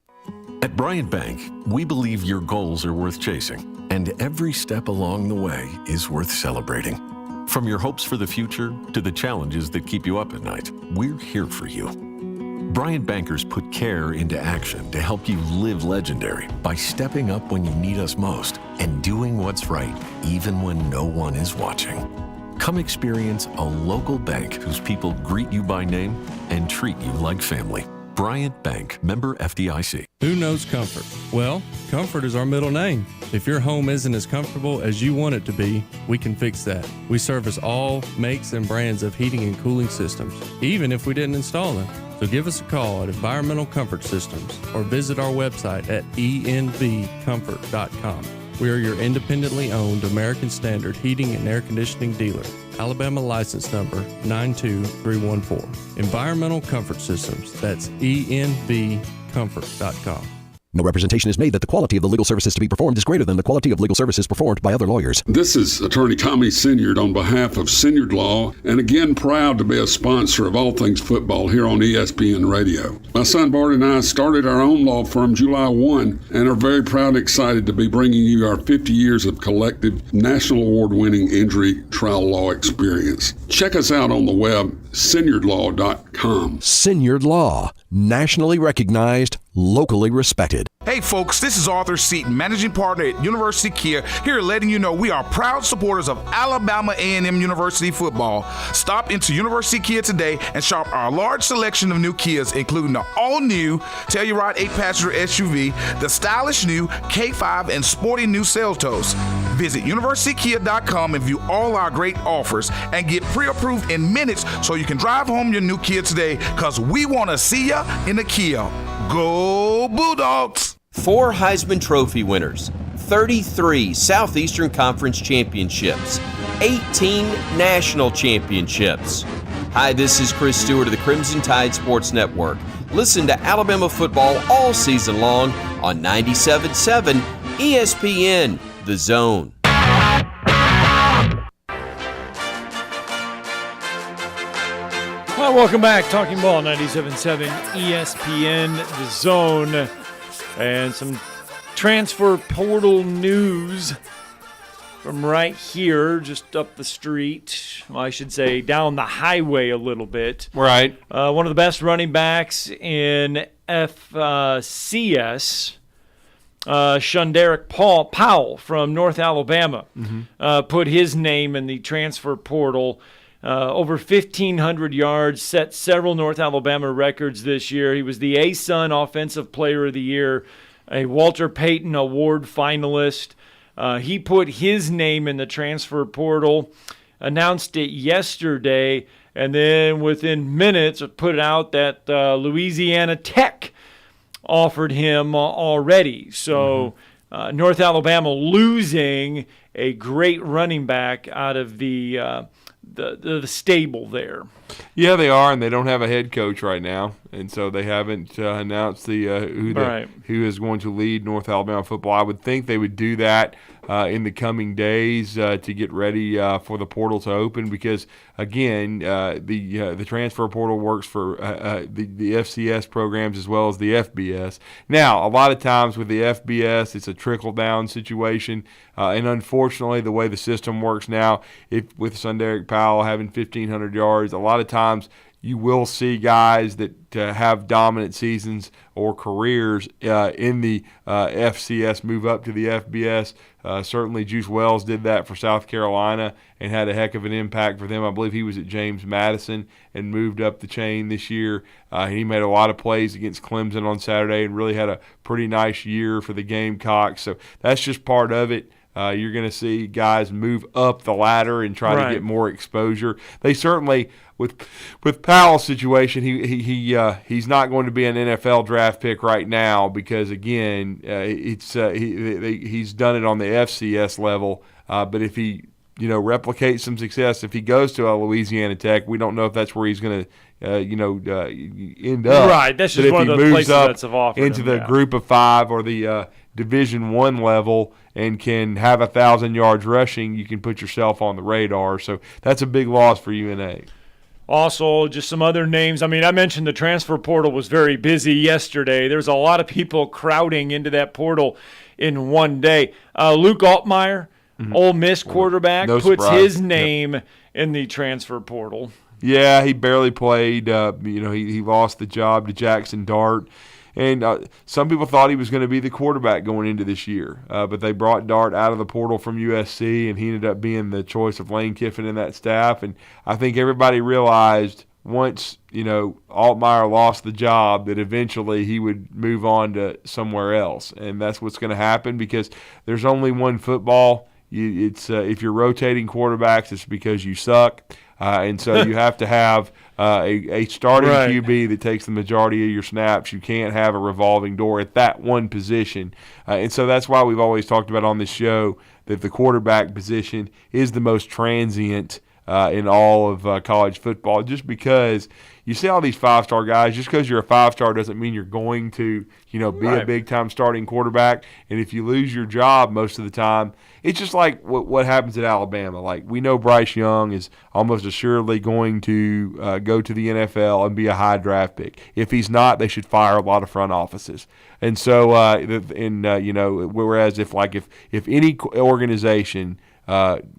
At Bryant Bank, we believe your goals are worth chasing, and every step along the way is worth celebrating. From your hopes for the future to the challenges that keep you up at night, we're here for you. Bryant Bankers put care into action to help you live legendary by stepping up when you need us most and doing what's right even when no one is watching. Come experience a local bank whose people greet you by name and treat you like family. Bryant Bank, member FDIC. Who knows comfort? Well, comfort is our middle name. If your home isn't as comfortable as you want it to be, we can fix that. We service all makes and brands of heating and cooling systems, even if we didn't install them. So give us a call at Environmental Comfort Systems or visit our website at envcomfort.com. We are your independently owned American Standard heating and air conditioning dealer. Alabama license number 92314. Environmental Comfort Systems. That's envcomfort.com. No representation is made that the quality of the legal services to be performed is greater than the quality of legal services performed by other lawyers. This is Attorney Tommy Sinyard on behalf of Sinyard Law, and again proud to be a sponsor of all things football here on ESPN Radio. My son Bart and I started our own law firm July 1 and are very proud and excited to be bringing you our 50 years of collective national award-winning injury trial law experience. Check us out on the web, sinyardlaw.com. Sinyard Law, nationally recognized, locally respected. Hey folks, this is Arthur Seaton, managing partner at University Kia, here letting you know we are proud supporters of Alabama A&M University football. Stop into University Kia today and shop our large selection of new Kias, including the all-new Telluride 8-passenger SUV, the stylish new K5, and sporty new Seltos. Visit universitykia.com and view all our great offers and get pre-approved in minutes so you can drive home your new Kia today, because we want to see ya in the Kia. Go Bulldogs! 4 Heisman Trophy winners, 33 Southeastern Conference championships, 18 national championships. Hi, this is Chris Stewart of the Crimson Tide Sports Network. Listen to Alabama football all season long on 97.7 ESPN, The Zone. Well, welcome back. Talking Ball, 97.7 ESPN, The Zone. And some transfer portal news from right here, just up the street. Well, I should say down the highway a little bit. Right. One of the best running backs in FCS, Shunderick Powell from North Alabama, put his name in the transfer portal. Over 1,500 yards, set several North Alabama records this year. He was the ASUN Offensive Player of the Year, a Walter Payton Award finalist. He put his name in the transfer portal, announced it yesterday, and then within minutes put out that Louisiana Tech offered him already. So North Alabama losing a great running back out of the stable there. Yeah, they are, and they don't have a head coach right now, and so they haven't announced who is going to lead North Alabama football. I would think they would do that in the coming days to get ready for the portal to open, because again, the transfer portal works for the FCS programs as well as the FBS. Now, a lot of times with the FBS, it's a trickle-down situation, and unfortunately, the way the system works now, with Shunderick Powell having 1,500 yards, a lot of times you will see guys that have dominant seasons or careers in the FCS move up to the FBS. Certainly Juice Wells did that for South Carolina and had a heck of an impact for them. I believe he was at James Madison and moved up the chain this year. He made a lot of plays against Clemson on Saturday and really had a pretty nice year for the Gamecocks. So that's just part of it. You're going to see guys move up the ladder and try to get more exposure. They certainly, with Powell's situation, he's not going to be an NFL draft pick right now because again, he's done it on the FCS level. But if he replicates some success, if he goes to a Louisiana Tech, we don't know if that's where he's going to end up. Right, that's just one of the places that's offered into the Group of 5 or the Division I level and can have 1,000 yards rushing, you can put yourself on the radar. So that's a big loss for UNA. Also, just some other names. I mean, I mentioned the transfer portal was very busy yesterday. There's a lot of people crowding into that portal in one day. Luke Altmaier, Ole Miss quarterback, puts his name in the transfer portal. Yeah, he barely played. He lost the job to Jackson Dart. And some people thought he was going to be the quarterback going into this year, but they brought Dart out of the portal from USC, and he ended up being the choice of Lane Kiffin and that staff. And I think everybody realized once, Altmaier lost the job that eventually he would move on to somewhere else. And that's what's going to happen because there's only one football. If you're rotating quarterbacks, it's because you suck. And so you have to have a starting QB that takes the majority of your snaps. You can't have a revolving door at that one position. And so that's why we've always talked about on this show that the quarterback position is the most transient in all of college football, just because you see all these five-star guys. Just because you're a five-star doesn't mean you're going to, be a big-time starting quarterback. And if you lose your job most of the time, it's just like what happens at Alabama. Like, we know Bryce Young is almost assuredly going to go to the NFL and be a high draft pick. If he's not, they should fire a lot of front offices. And so, whereas if any organization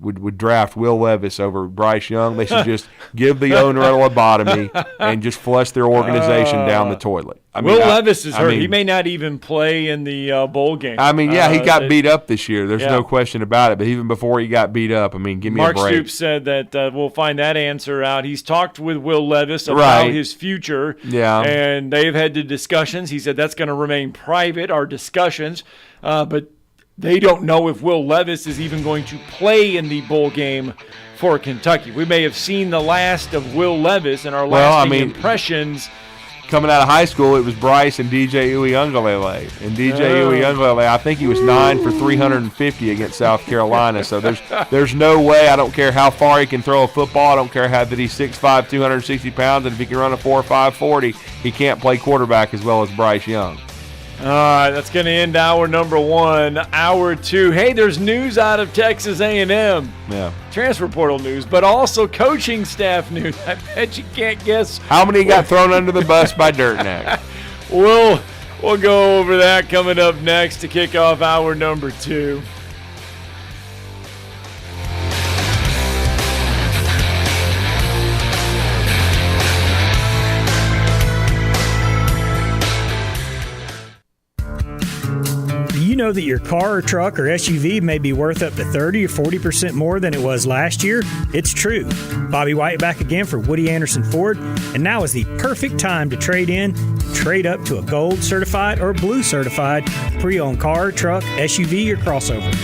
would draft Will Levis over Bryce Young, they should just give the owner a lobotomy and just flush their organization down the toilet. Will Levis is hurt. He may not even play in the bowl game. He got beat up this year. There's no question about it. But even before he got beat up, give me a break. Mark Stoops said that we'll find that answer out. He's talked with Will Levis about his future. Yeah. And they've had the discussions. He said that's going to remain private, our discussions. But they don't know if Will Levis is even going to play in the bowl game for Kentucky. We may have seen the last of Will Levis in our lasting impressions. Coming out of high school, it was Bryce and DJ Uiagalelei. And DJ Uiagalelei, I think he was 9 for 350 against South Carolina. So there's no way. I don't care how far he can throw a football. I don't care that he's 6'5", 260 pounds. And if he can run a 4.5 40, he can't play quarterback as well as Bryce Young. All right, that's going to end hour number 1. Hour 2. Hey, there's news out of Texas A&M. Yeah. Transfer portal news, but also coaching staff news. I bet you can't guess. How many got thrown under the bus by Dirtneck? We'll go over that coming up next to kick off hour number 2. You know that your car or truck or SUV may be worth up to 30 or 40% more than it was last year? It's true. Bobby White back again for Woody Anderson Ford, and now is the perfect time to trade in and trade up to a gold certified or blue certified pre-owned car, truck, SUV, or crossover.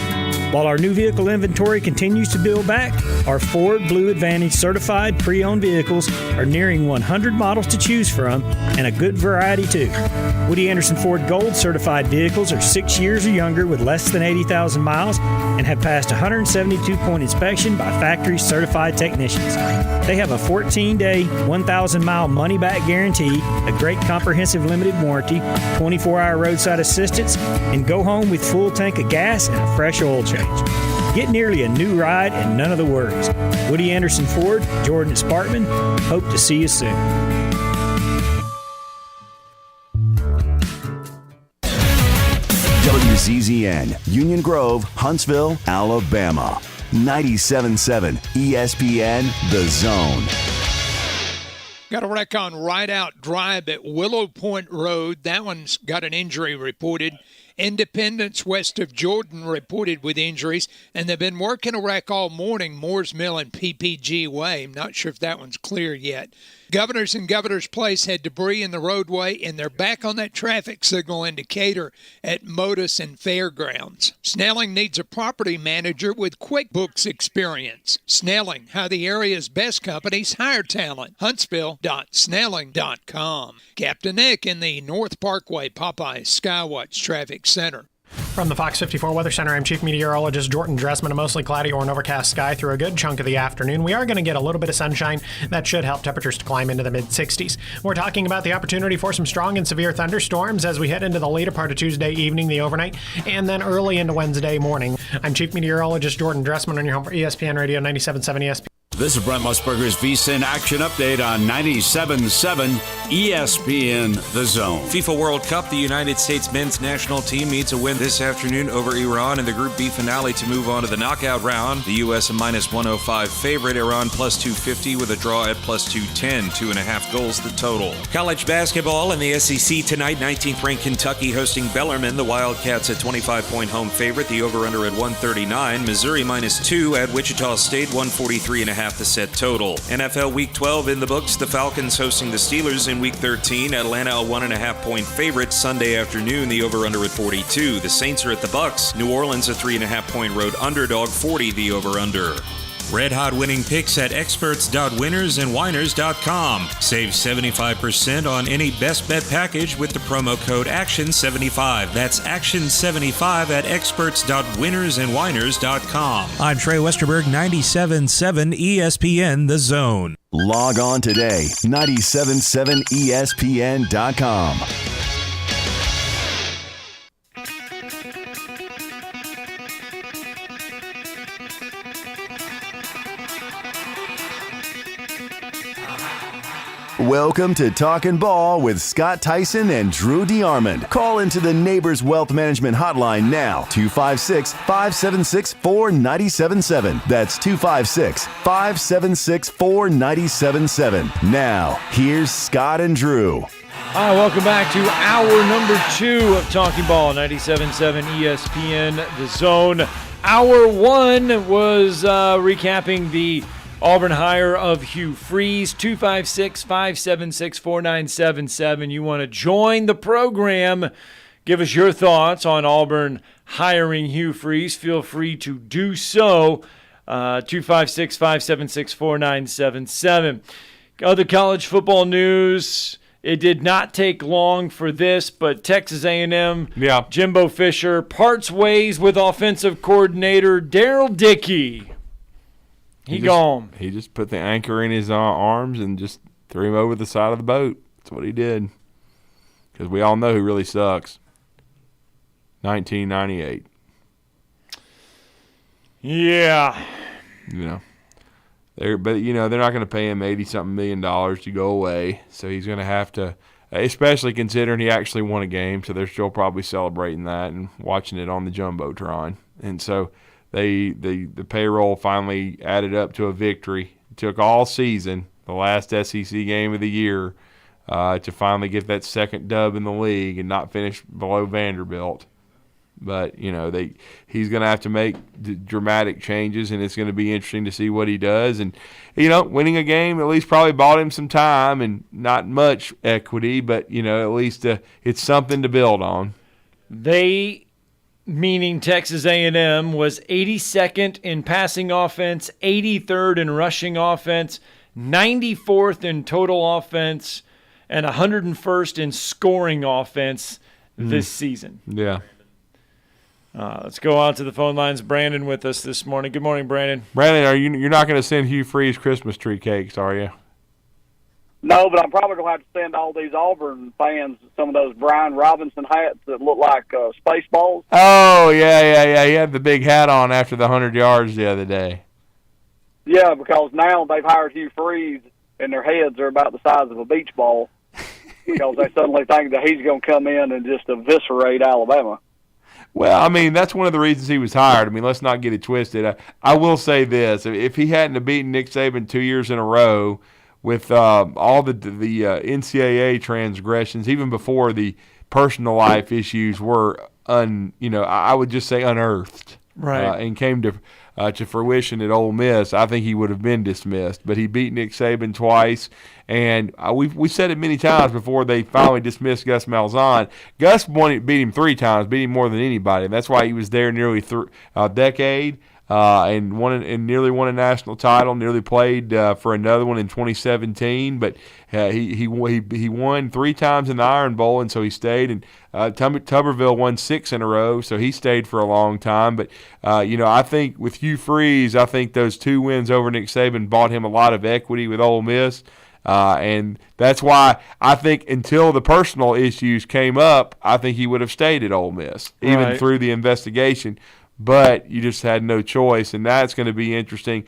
While our new vehicle inventory continues to build back, our Ford Blue Advantage certified pre-owned vehicles are nearing 100 models to choose from, and a good variety too. Woody Anderson Ford Gold certified vehicles are 6 years or younger with less than 80,000 miles and have passed 172-point inspection by factory certified technicians. They have a 14-day, 1,000-mile money-back guarantee, a great comprehensive limited warranty, 24-hour roadside assistance, and go home with full tank of gas and a fresh oil change. Get nearly a new ride and none of the worries. Woody Anderson Ford, Jordan Spartman, hope to see you soon. WZZN, Union Grove, Huntsville, Alabama. 97.7 ESPN, The Zone. Got a wreck on Rideout Drive at Willow Point Road. That one's got an injury reported. Independence west of Jordan reported with injuries, and they've been working a wreck all morning, Moores Mill and PPG Way. I'm not sure if that one's clear yet. Governors and Governor's Place had debris in the roadway, and they're back on that traffic signal indicator at Modus and Fairgrounds. Snelling needs a property manager with QuickBooks experience. Snelling, how the area's best companies hire talent. Huntsville.snelling.com. Captain Nick in the North Parkway Popeyes Skywatch Traffic Center. From the Fox 54 Weather Center, I'm Chief Meteorologist Jordan Dressman. A mostly cloudy or an overcast sky through a good chunk of the afternoon. We are going to get a little bit of sunshine. That should help temperatures to climb into the mid-60s. We're talking about the opportunity for some strong and severe thunderstorms as we head into the later part of Tuesday evening, the overnight, and then early into Wednesday morning. I'm Chief Meteorologist Jordan Dressman on your home for ESPN Radio 97.7 ESPN. This is Brent Musburger's VSiN Action Update on 97.7 ESPN The Zone. FIFA World Cup, the United States men's national team needs a win this afternoon over Iran in the Group B finale to move on to the knockout round. The U.S. a -105 favorite, Iran +250 with a draw at +210, 2.5 goals the total. College basketball in the SEC tonight, 19th-ranked Kentucky hosting Bellarmine. The Wildcats a 25-point home favorite, the over-under at 139. Missouri -2 at Wichita State, 143.5 the set total. NFL Week 12 in the books, the Falcons hosting the Steelers in Week 13. Atlanta a 1.5-point favorite Sunday afternoon, the over-under at 42. The Saints are at the Bucks. New Orleans a 3.5-point road underdog, 40 the over-under. Red Hot winning picks at experts.winnersandwhiners.com. Save 75% on any best bet package with the promo code ACTION75. That's ACTION75 at experts.winnersandwhiners.com. I'm Trey Westerberg, 97.7 ESPN The Zone. Log on today, 977ESPN.com. Welcome to Talkin' Ball with Scott Tyson and Drew DeArmond. Call into the Neighbors Wealth Management Hotline now, 256-576-4977. That's 256-576-4977. Now, here's Scott and Drew. All right, welcome back to hour number 2 of Talking Ball, 97.7 ESPN The Zone. Hour 1 was recapping the Auburn hire of Hugh Freeze, 256-576-4977. You want to join the program, give us your thoughts on Auburn hiring Hugh Freeze. Feel free to do so, 256-576-4977. Other college football news, it did not take long for this, but Texas A&M, Jimbo Fisher, parts ways with offensive coordinator Daryl Dickey. He gone. He just put the anchor in his arms and just threw him over the side of the boat. That's what he did. Because we all know who really sucks. 1998. Yeah. They're not going to pay him $80-something million to go away. So he's going to have to, especially considering he actually won a game. So they're still probably celebrating that and watching it on the Jumbotron. And so the payroll finally added up to a victory. It took all season, the last SEC game of the year, to finally get that second dub in the league and not finish below Vanderbilt. But, he's going to have to make dramatic changes, and it's going to be interesting to see what he does. And, winning a game at least probably bought him some time and not much equity, but, at least it's something to build on. Meaning Texas A&M, was 82nd in passing offense, 83rd in rushing offense, 94th in total offense, and 101st in scoring offense this season. Yeah. Let's go on to the phone lines. Brandon with us this morning. Good morning, Brandon. Brandon, you're not going to send Hugh Freeze Christmas tree cakes, are you? No, but I'm probably going to have to send all these Auburn fans some of those Brian Robinson hats that look like space balls. Oh, yeah. He had the big hat on after the 100 yards the other day. Yeah, because now they've hired Hugh Freeze, and their heads are about the size of a beach ball because they suddenly think that he's going to come in and just eviscerate Alabama. Well, that's one of the reasons he was hired. Let's not get it twisted. I will say this. If he hadn't have beaten Nick Saban 2 years in a row, with all the NCAA transgressions, even before the personal life issues were I would just say unearthed, right, and came to fruition at Ole Miss, I think he would have been dismissed. But he beat Nick Saban twice, and we said it many times before they finally dismissed Gus Malzahn. Gus beat him 3 times, beat him more than anybody, and that's why he was there nearly a decade. And nearly won a national title. Nearly played for another one in 2017, but he won 3 times in the Iron Bowl, and so he stayed. And Tuberville won 6 in a row, so he stayed for a long time. But I think with Hugh Freeze, I think those 2 wins over Nick Saban bought him a lot of equity with Ole Miss, and that's why I think until the personal issues came up, I think he would have stayed at Ole Miss, even through the investigation. but you just had no choice, and that's going to be interesting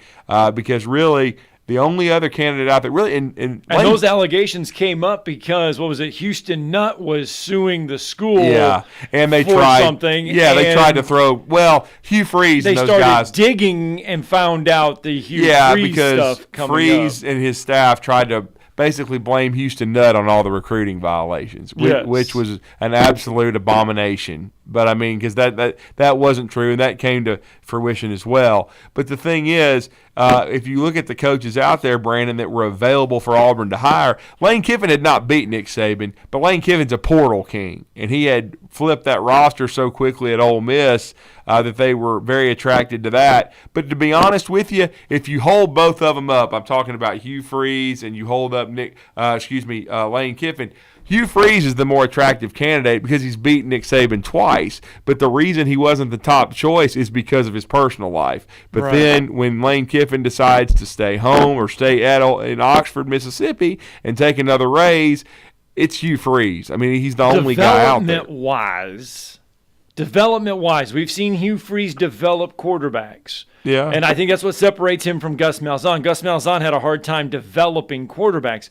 because really the only other candidate out there really and those allegations came up because what was it? Houston Nutt was suing the school. Yeah, and they for tried something. Yeah, they tried to throw. Well, Hugh Freeze and those started guys digging and found out the Hugh Freeze because stuff coming Freeze up. and his staff tried to basically blame Houston Nutt on all the recruiting violations, which was an absolute abomination. But I mean, because that wasn't true, and that came to fruition as well. But the thing is, if you look at the coaches out there, Brandon, that were available for Auburn to hire, Lane Kiffin had not beat Nick Saban, but Lane Kiffin's a portal king, and he had flipped that roster so quickly at Ole Miss that they were very attracted to that. But to be honest with you, if you hold both of them up, I'm talking about Hugh Freeze, and you hold up Lane Kiffin. Hugh Freeze is the more attractive candidate because he's beaten Nick Saban twice. But the reason he wasn't the top choice is because of his personal life. But then when Lane Kiffin decides to stay home or stay in Oxford, Mississippi, and take another raise, it's Hugh Freeze. I mean, he's the only guy out there. Development-wise, we've seen Hugh Freeze develop quarterbacks. Yeah. And I think that's what separates him from Gus Malzahn. Gus Malzahn had a hard time developing quarterbacks.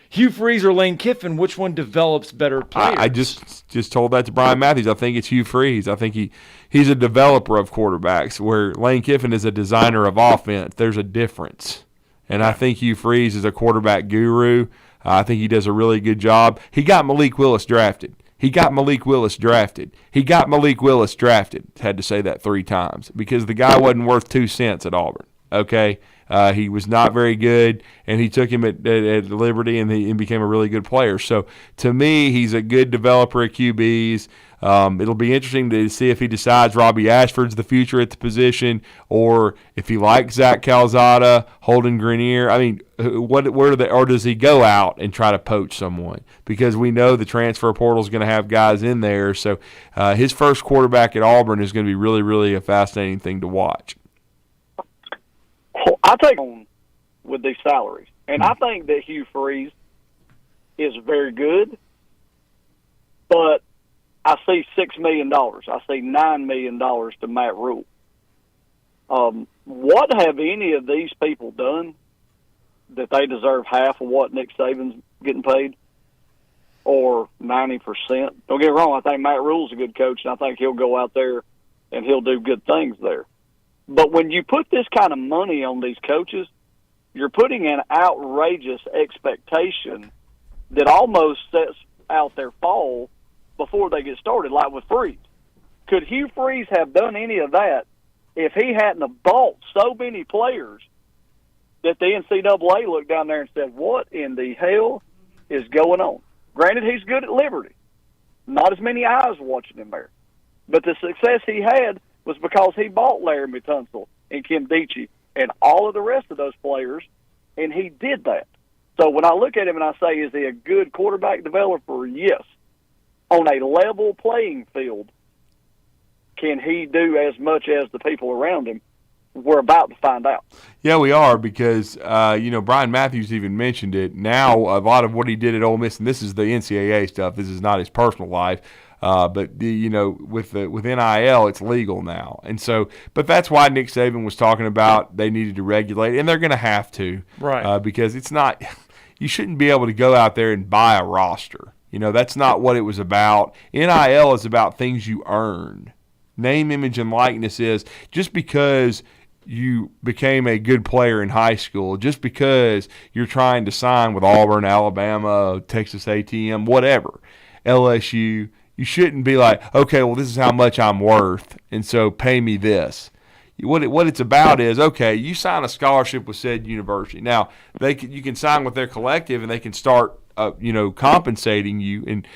Hugh Freeze or Lane Kiffin, which one develops better players? I just told that to Brian Matthews. I think it's Hugh Freeze. I think he's a developer of quarterbacks, where Lane Kiffin is a designer of offense. There's a difference. And I think Hugh Freeze is a quarterback guru. I think he does a really good job. He got Malik Willis drafted. Had to say that 3 times because the guy wasn't worth 2 cents at Auburn. Okay? He was not very good, and he took him at Liberty and became a really good player. So, to me, he's a good developer of QBs. It'll be interesting to see if he decides Robbie Ashford's the future at the position, or if he likes Zach Calzada, Holden Grenier. I mean, or does he go out and try to poach someone? Because we know the transfer portal is going to have guys in there. So, his first quarterback at Auburn is going to be really, really a fascinating thing to watch. I take on with these salaries, and I think that Hugh Freeze is very good, but I see $6 million. I see $9 million to Matt Rule. What have any of these people done that they deserve half of what Nick Saban's getting paid, or 90%? Don't get me wrong. I think Matt Rule's a good coach, and I think he'll go out there and he'll do good things there. But when you put this kind of money on these coaches, you're putting an outrageous expectation that almost sets out their fall before they get started, like with Freeze. Could Hugh Freeze have done any of that if he hadn't have bought so many players that the NCAA looked down there and said, what in the hell is going on? Granted, he's good at Liberty. Not as many eyes watching him there. But the success he had was because he bought Laramie Tunsil and Kim Deitchie and all of the rest of those players, and he did that. So when I look at him and I say, is he a good quarterback developer? Yes. On a level playing field, can he do as much as the people around him? We're about to find out. Yeah, we are, because Brian Matthews even mentioned it. Now, a lot of what he did at Ole Miss, and this is the NCAA stuff. This is not his personal life. But with NIL, it's legal now, and so. But that's why Nick Saban was talking about they needed to regulate it, and they're going to have to, right? Because it's not. You shouldn't be able to go out there and buy a roster. That's not what it was about. NIL is about things you earn. Name, image, and likeness is just because you became a good player in high school, just because you're trying to sign with Auburn, Alabama, Texas A&M, whatever, LSU. You shouldn't be like, okay, well, this is how much I'm worth, and so pay me this. What it's about is, okay, you sign a scholarship with said university. Now, you can sign with their collective, and they can start, compensating you, and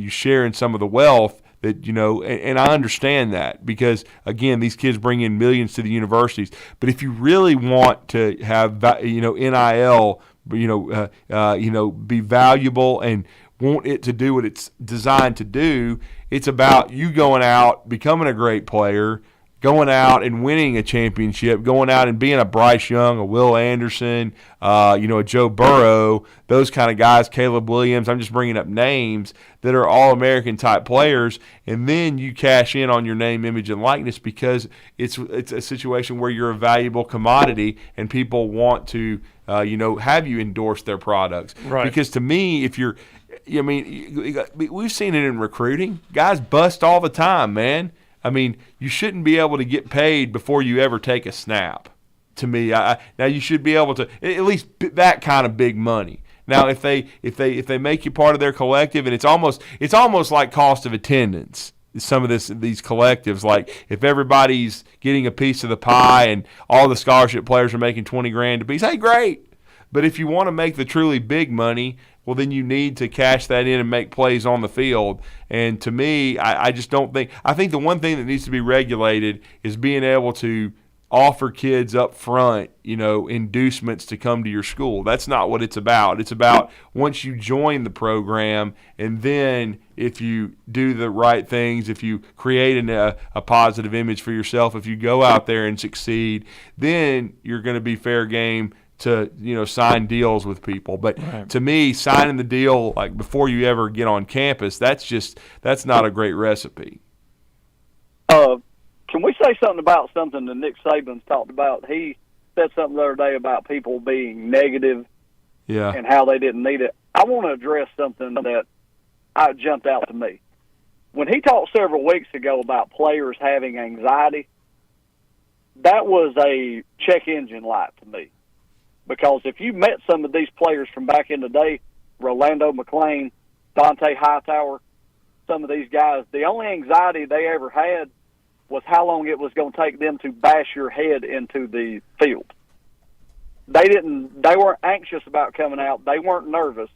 you share in some of the wealth that, and I understand that because, again, these kids bring in millions to the universities. But if you really want to have, NIL, be valuable and want it to do what it's designed to do, it's about you going out, becoming a great player, going out and winning a championship, going out and being a Bryce Young, a Will Anderson, a Joe Burrow, those kind of guys, Caleb Williams. I'm just bringing up names that are All-American type players, and then you cash in on your name, image, and likeness because it's a situation where you're a valuable commodity and people want to have you endorse their products. Right. Because to me, we've seen it in recruiting. Guys bust all the time, man. I mean, you shouldn't be able to get paid before you ever take a snap. To me, now you should be able to at least that kind of big money. Now, if they make you part of their collective, and it's almost like cost of attendance. Some of these collectives, like if everybody's getting a piece of the pie and all the scholarship players are making $20,000 a piece, hey, great. But if you want to make the truly big money, well, then you need to cash that in and make plays on the field. And to me, I just don't think – I think the one thing that needs to be regulated is being able to offer kids up front, inducements to come to your school. That's not what it's about. It's about once you join the program, and then if you do the right things, if you create a positive image for yourself, if you go out there and succeed, then you're going to be fair game to sign deals with people. But right. To me, signing the deal like before you ever get on campus, that's not a great recipe. Can we say something about something that Nick Saban's talked about? He said something the other day about people being negative, and how they didn't need it. I want to address something that jumped out to me. When he talked several weeks ago about players having anxiety, that was a check engine light to me. Because if you met some of these players from back in the day, Rolando McClain, Dante Hightower, some of these guys, the only anxiety they ever had was how long it was going to take them to bash your head into the field. They weren't anxious about coming out. They weren't nervous.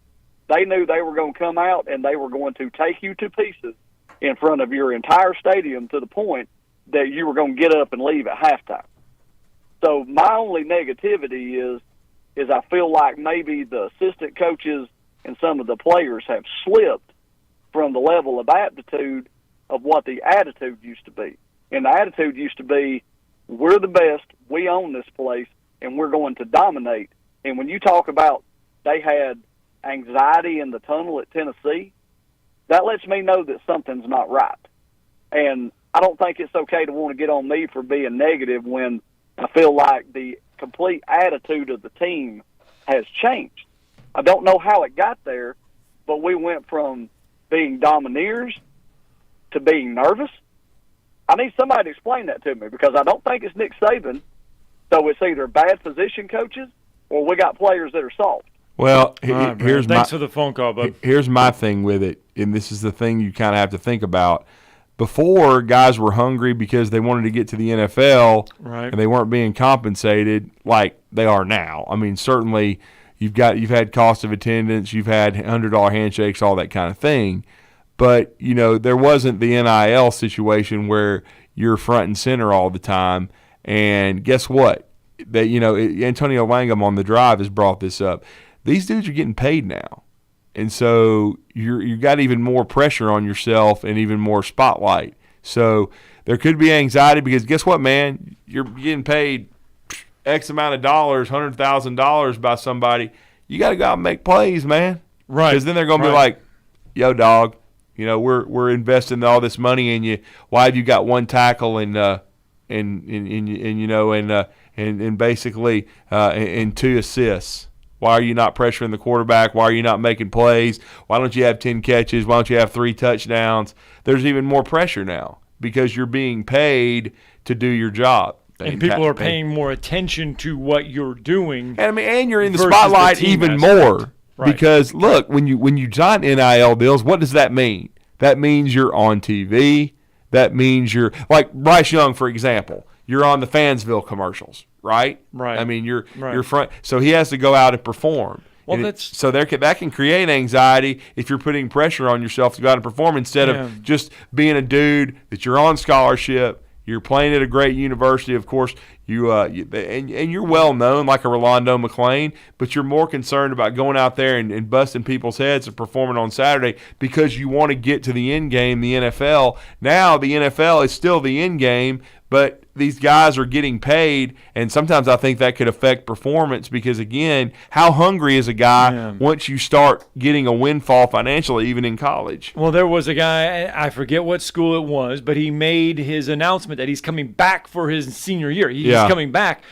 They knew they were going to come out and they were going to take you to pieces in front of your entire stadium to the point that you were going to get up and leave at halftime. So my only negativity is I feel like maybe the assistant coaches and some of the players have slipped from the level of aptitude of what the attitude used to be. And the attitude used to be, we're the best, we own this place, and we're going to dominate. And when you talk about they had anxiety in the tunnel at Tennessee, that lets me know that something's not right. And I don't think it's okay to want to get on me for being negative when I feel like the complete attitude of the team has changed. I don't know how it got there, but we went from being domineers to being nervous. I need somebody to explain that to me because I don't think it's Nick Saban. So it's either bad position coaches or we got players that are soft. Well, thanks for the phone call, bud. Here's my thing with it, and this is the thing you kind of have to think about. Before, guys were hungry because they wanted to get to the NFL, right, and they weren't being compensated like they are now. I mean, certainly you've had cost of attendance, you've had $100 handshakes, all that kind of thing. But, there wasn't the NIL situation where you're front and center all the time. And guess what? Antonio Langham on The Drive has brought this up. These dudes are getting paid now. And so you got even more pressure on yourself and even more spotlight. So there could be anxiety because guess what, man? You're getting paid X amount of dollars, $100,000 by somebody. You got to go out and make plays, man. Right. Because then they're going to be like, yo, dog, we're investing all this money in you. Why have you got one tackle and basically and 2 assists? Why are you not pressuring the quarterback? Why are you not making plays? Why don't you have 10 catches? Why don't you have 3 touchdowns? There's even more pressure now because you're being paid to do your job. And people are paying more attention to what you're doing. And you're in the spotlight even more. Right. Because, look, when you sign NIL deals, what does that mean? That means you're on TV. That means you're – like Bryce Young, for example. You're on the Fansville commercials, right? Right. I mean, you're front. So he has to go out and perform. Well, that can create anxiety if you're putting pressure on yourself to go out and perform instead of just being a dude that you're on scholarship. You're playing at a great university, of course. And you're well known like a Rolando McClain, but you're more concerned about going out there and busting people's heads and performing on Saturday because you want to get to the end game, the NFL. Now the NFL is still the end game, but these guys are getting paid, and sometimes I think that could affect performance because, again, how hungry is a guy once you start getting a windfall financially, even in college? Well, there was a guy, I forget what school it was, but he made his announcement that he's coming back for his senior year. He's coming back,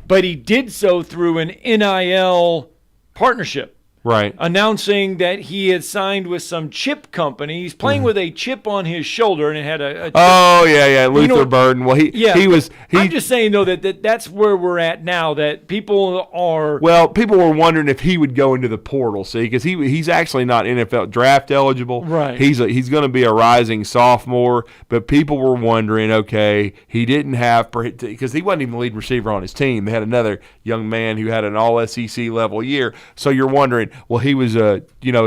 but he did so through an NIL partnership. Right. Announcing that he had signed with some chip company. He's playing with a chip on his shoulder, and it had a chip. Oh, yeah, Luther Burden. Well, I'm just saying, though, that's where we're at now, that people are. Well, people were wondering if he would go into the portal, see, because he's actually not NFL draft eligible. Right. He's going to be a rising sophomore, but people were wondering, okay, he didn't have, because he wasn't even the lead receiver on his team. They had another young man who had an all-SEC level year. So you're wondering, well, he was a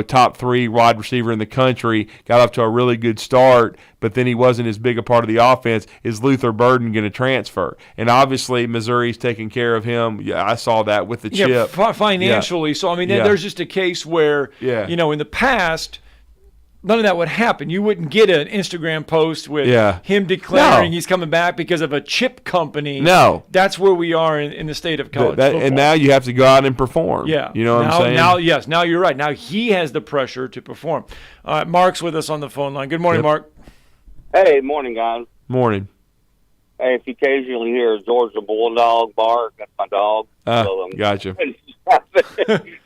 top 3 wide receiver in the country, got off to a really good start, but then he wasn't as big a part of the offense. Is Luther Burden going to transfer? And obviously Missouri's taking care of him. Yeah, I saw that with the chip. Financially. So, I mean, there's just a case where, in the past, none of that would happen. You wouldn't get an Instagram post with him declaring he's coming back because of a chip company. No. That's where we are in the state of college football. And now you have to go out and perform. Yeah. You know what I'm saying? Now you're right. Now he has the pressure to perform. Mark's with us on the phone line. Good morning, Mark. Hey, morning, guys. Morning. Hey, if you occasionally hear a Georgia Bulldog bark, that's my dog. Gotcha.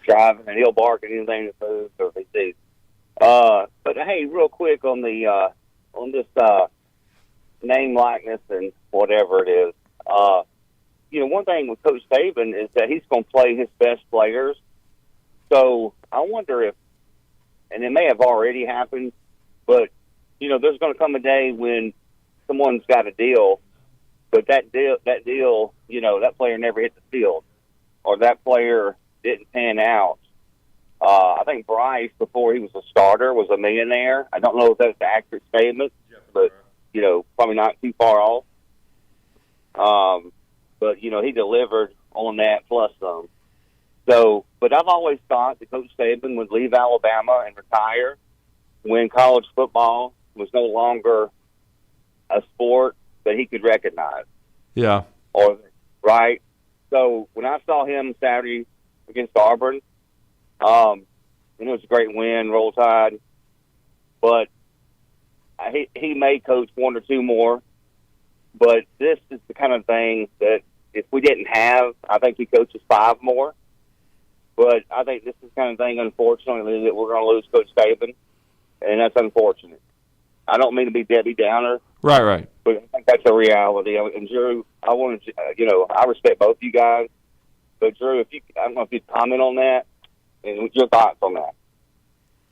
Driving, and he'll bark at anything that moves or if he sees. But hey, real quick on this name, likeness, and whatever it is. One thing with Coach Saban is that he's going to play his best players. So I wonder if, and it may have already happened, but there's going to come a day when someone's got a deal, but that deal, that player never hit the field, or that player didn't pan out. I think Bryce, before he was a starter, was a millionaire. I don't know if that's an accurate statement, but, probably not too far off. But, he delivered on that plus some. So, but I've always thought that Coach Saban would leave Alabama and retire when college football was no longer a sport that he could recognize. Yeah. Right? So when I saw him Saturday against Auburn, and it was a great win, Roll Tide. But he may coach 1 or 2 more. But this is the kind of thing that if we didn't have, I think he coaches 5 more. But I think this is the kind of thing, unfortunately, that we're going to lose Coach Saban, and that's unfortunate. I don't mean to be Debbie Downer. Right. But I think that's a reality. And Drew, I want to, I respect both you guys. But Drew, I don't know if you'd comment on that. And what's your thoughts on that?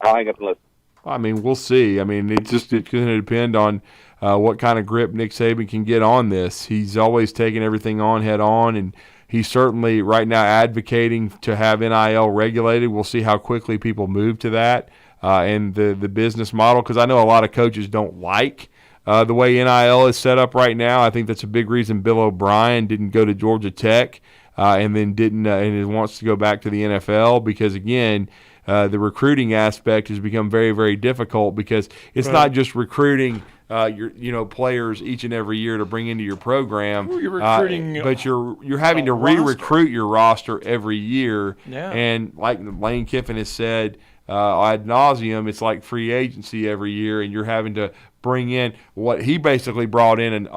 I'll hang up and listen. I mean, we'll see. I mean, it's going to depend on what kind of grip Nick Saban can get on this. He's always taking everything on head on, and he's certainly right now advocating to have NIL regulated. We'll see how quickly people move to that and the business model, because I know a lot of coaches don't like the way NIL is set up right now. I think that's a big reason Bill O'Brien didn't go to Georgia Tech. And then didn't and wants to go back to the NFL because, again, the recruiting aspect has become very, very difficult because it's not just recruiting your players each and every year to bring into your program. You're recruiting, but you're having to re-recruit your roster every year. Yeah. And like Lane Kiffin has said ad nauseum, it's like free agency every year, and you're having to bring in what he basically brought in, and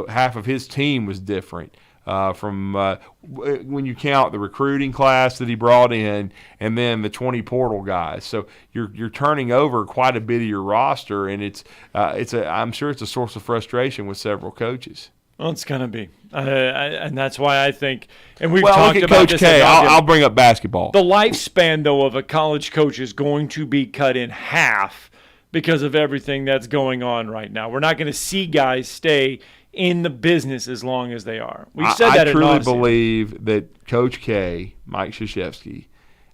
half of his team was different. From when you count the recruiting class that he brought in and then the 20 portal guys. So you're turning over quite a bit of your roster, and I'm sure it's a source of frustration with several coaches. Well, it's going to be. And that's why I think, and we've look talked at about Coach this. K. I'll bring up basketball. The lifespan, though, of a college coach is going to be cut in half because of everything that's going on right now. We're not going to see guys stay in the business as long as they are. We've said that. I truly believe that Coach K, Mike Krzyzewski,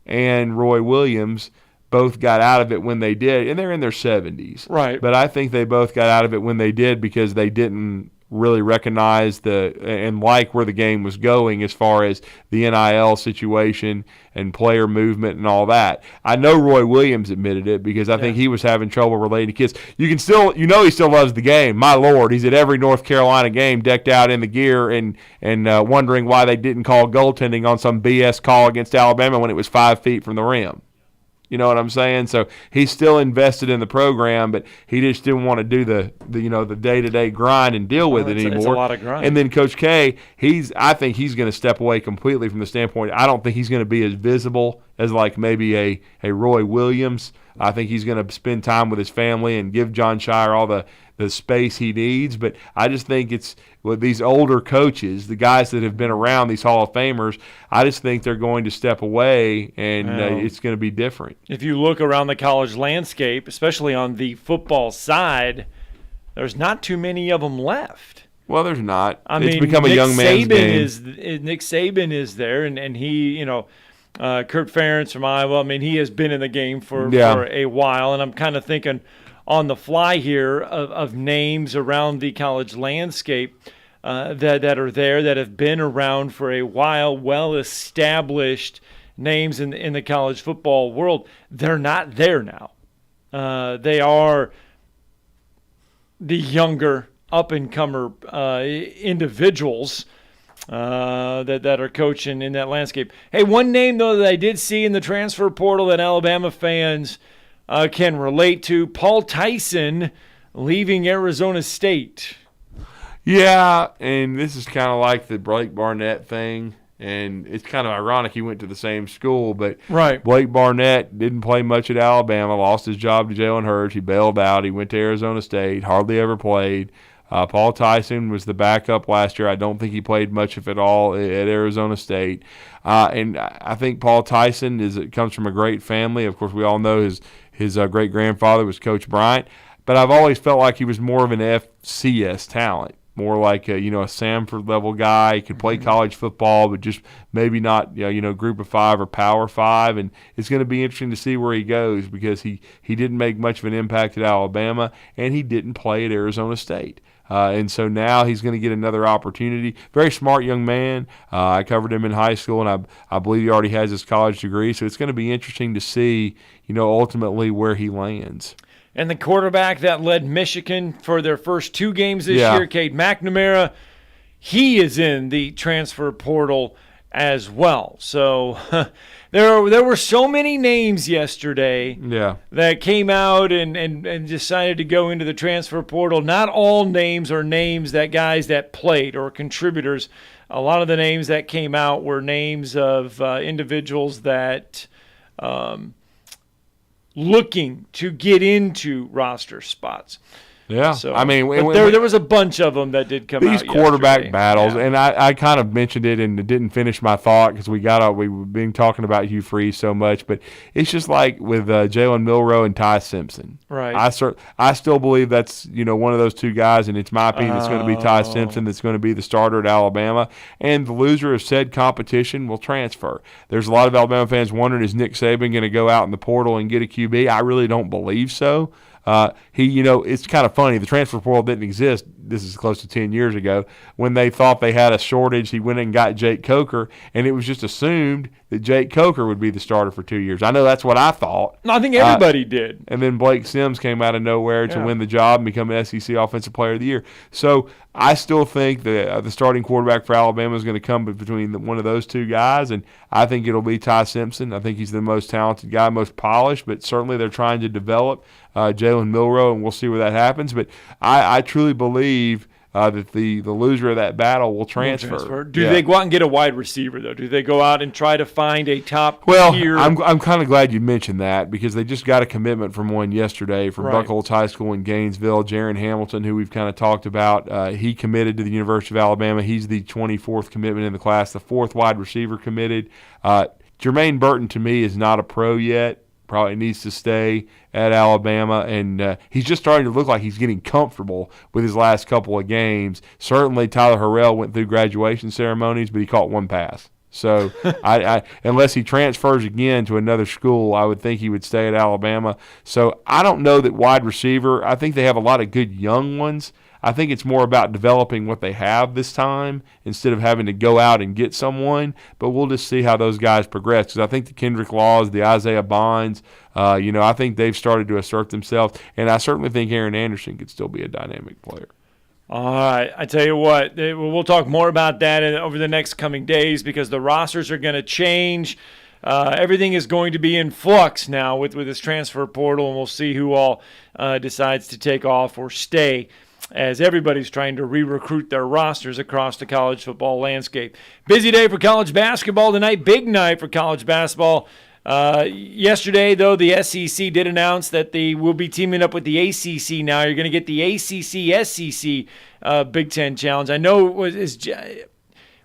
and Roy Williams both got out of it when they did, and they're in their 70s. Right. But I think they both got out of it when they did because they didn't really recognized and like where the game was going as far as the NIL situation and player movement and all that. I know Roy Williams admitted it because I think he was having trouble relating to kids. You can still, he still loves the game. My Lord, he's at every North Carolina game decked out in the gear and wondering why they didn't call goaltending on some BS call against Alabama when it was 5 feet from the rim. You know what I'm saying? So he's still invested in the program, but he just didn't want to do the day-to-day grind and deal with it anymore. It's a lot of grind. And then Coach K, I think he's going to step away completely from the standpoint. I don't think he's going to be as visible as like maybe a Roy Williams. I think he's going to spend time with his family and give John Shire all the space he needs. But I just think it's with these older coaches, the guys that have been around, these Hall of Famers, I just think they're going to step away, and it's going to be different. If you look around the college landscape, especially on the football side, there's not too many of them left. Well, there's not. It's become a young man's game. Nick Saban is there, and he, Kurt Ferentz from Iowa, he has been in the game for a while, and I'm kind of thinking on the fly here of names around the college landscape that are there, that have been around for a while, well-established names in the college football world. They're not there now. They are the younger, up-and-comer individuals that are coaching in that landscape. Hey, one name, though, that I did see in the transfer portal that Alabama fans can relate to, Paul Tyson leaving Arizona State. Yeah, and this is kind of like the Blake Barnett thing, and it's kind of ironic he went to the same school, but Blake Barnett didn't play much at Alabama, lost his job to Jalen Hurts, he bailed out, he went to Arizona State, hardly ever played. Paul Tyson was the backup last year. I don't think he played much of it all at Arizona State. And I think Paul Tyson comes from a great family. Of course, we all know his great-grandfather was Coach Bryant. But I've always felt like he was more of an FCS talent, more like a Samford-level guy. He could play college football, but just maybe not Group of Five or Power Five. And it's going to be interesting to see where he goes because he didn't make much of an impact at Alabama, and he didn't play at Arizona State. And so now he's going to get another opportunity. Very smart young man. I covered him in high school, and I believe he already has his college degree. So it's going to be interesting to see, ultimately where he lands. And the quarterback that led Michigan for their first 2 games this year, Cade McNamara, he is in the transfer portal as well. So there were so many names yesterday that came out and decided to go into the transfer portal. Not all names are names that guys that played or contributors. A lot of the names that came out were names of individuals that looking to get into roster spots. Yeah, so, there was a bunch of them that did come out. These quarterback yesterday. battles, and I kind of mentioned it and didn't finish my thought because we've been talking about Hugh Freeze so much, but it's just like with Jalen Milroe and Ty Simpson. Right. I still believe that's one of those two guys, and it's my opinion it's going to be Ty Simpson that's going to be the starter at Alabama, and the loser of said competition will transfer. There's a lot of Alabama fans wondering, is Nick Saban going to go out in the portal and get a QB? I really don't believe so. It's kind of funny. The transfer portal didn't exist. This is close to 10 years ago. When they thought they had a shortage, he went and got Jake Coker, and it was just assumed that Jake Coker would be the starter for 2 years. I know that's what I thought. No, I think everybody did. And then Blake Sims came out of nowhere to win the job and become an SEC Offensive Player of the Year. So I still think that the starting quarterback for Alabama is going to come between one of those two guys, and I think it'll be Ty Simpson. I think he's the most talented guy, most polished, but certainly they're trying to develop Jalen Milroe, and we'll see where that happens. But I truly believe that the loser of that battle will transfer. Do they go out and get a wide receiver, though? Do they go out and try to find a top tier? I'm kind of glad you mentioned that because they just got a commitment from one yesterday from Buckholz High School in Gainesville. Jaron Hamilton, who we've kind of talked about, he committed to the University of Alabama. He's the 24th commitment in the class, the 4th wide receiver committed. Jermaine Burton, to me, is not a pro yet. Probably needs to stay at Alabama, and he's just starting to look like he's getting comfortable with his last couple of games. Certainly, Tyler Harrell went through graduation ceremonies, but he caught one pass. So, unless he transfers again to another school, I would think he would stay at Alabama. So, I don't know that wide receiver. I think they have a lot of good young ones. I think it's more about developing what they have this time instead of having to go out and get someone. But we'll just see how those guys progress, because I think the Kendrick Laws, the Isaiah Bonds, I think they've started to assert themselves, and I certainly think Aaron Anderson could still be a dynamic player. All right, I tell you what, we'll talk more about that over the next coming days, because the rosters are going to change. Everything is going to be in flux now with this transfer portal, and we'll see who all decides to take off or stay, as everybody's trying to re-recruit their rosters across the college football landscape. Busy day for college basketball tonight, big night for college basketball. Yesterday, though, the SEC did announce that they will be teaming up with the ACC now. You're going to get the ACC-SEC Big Ten Challenge. I know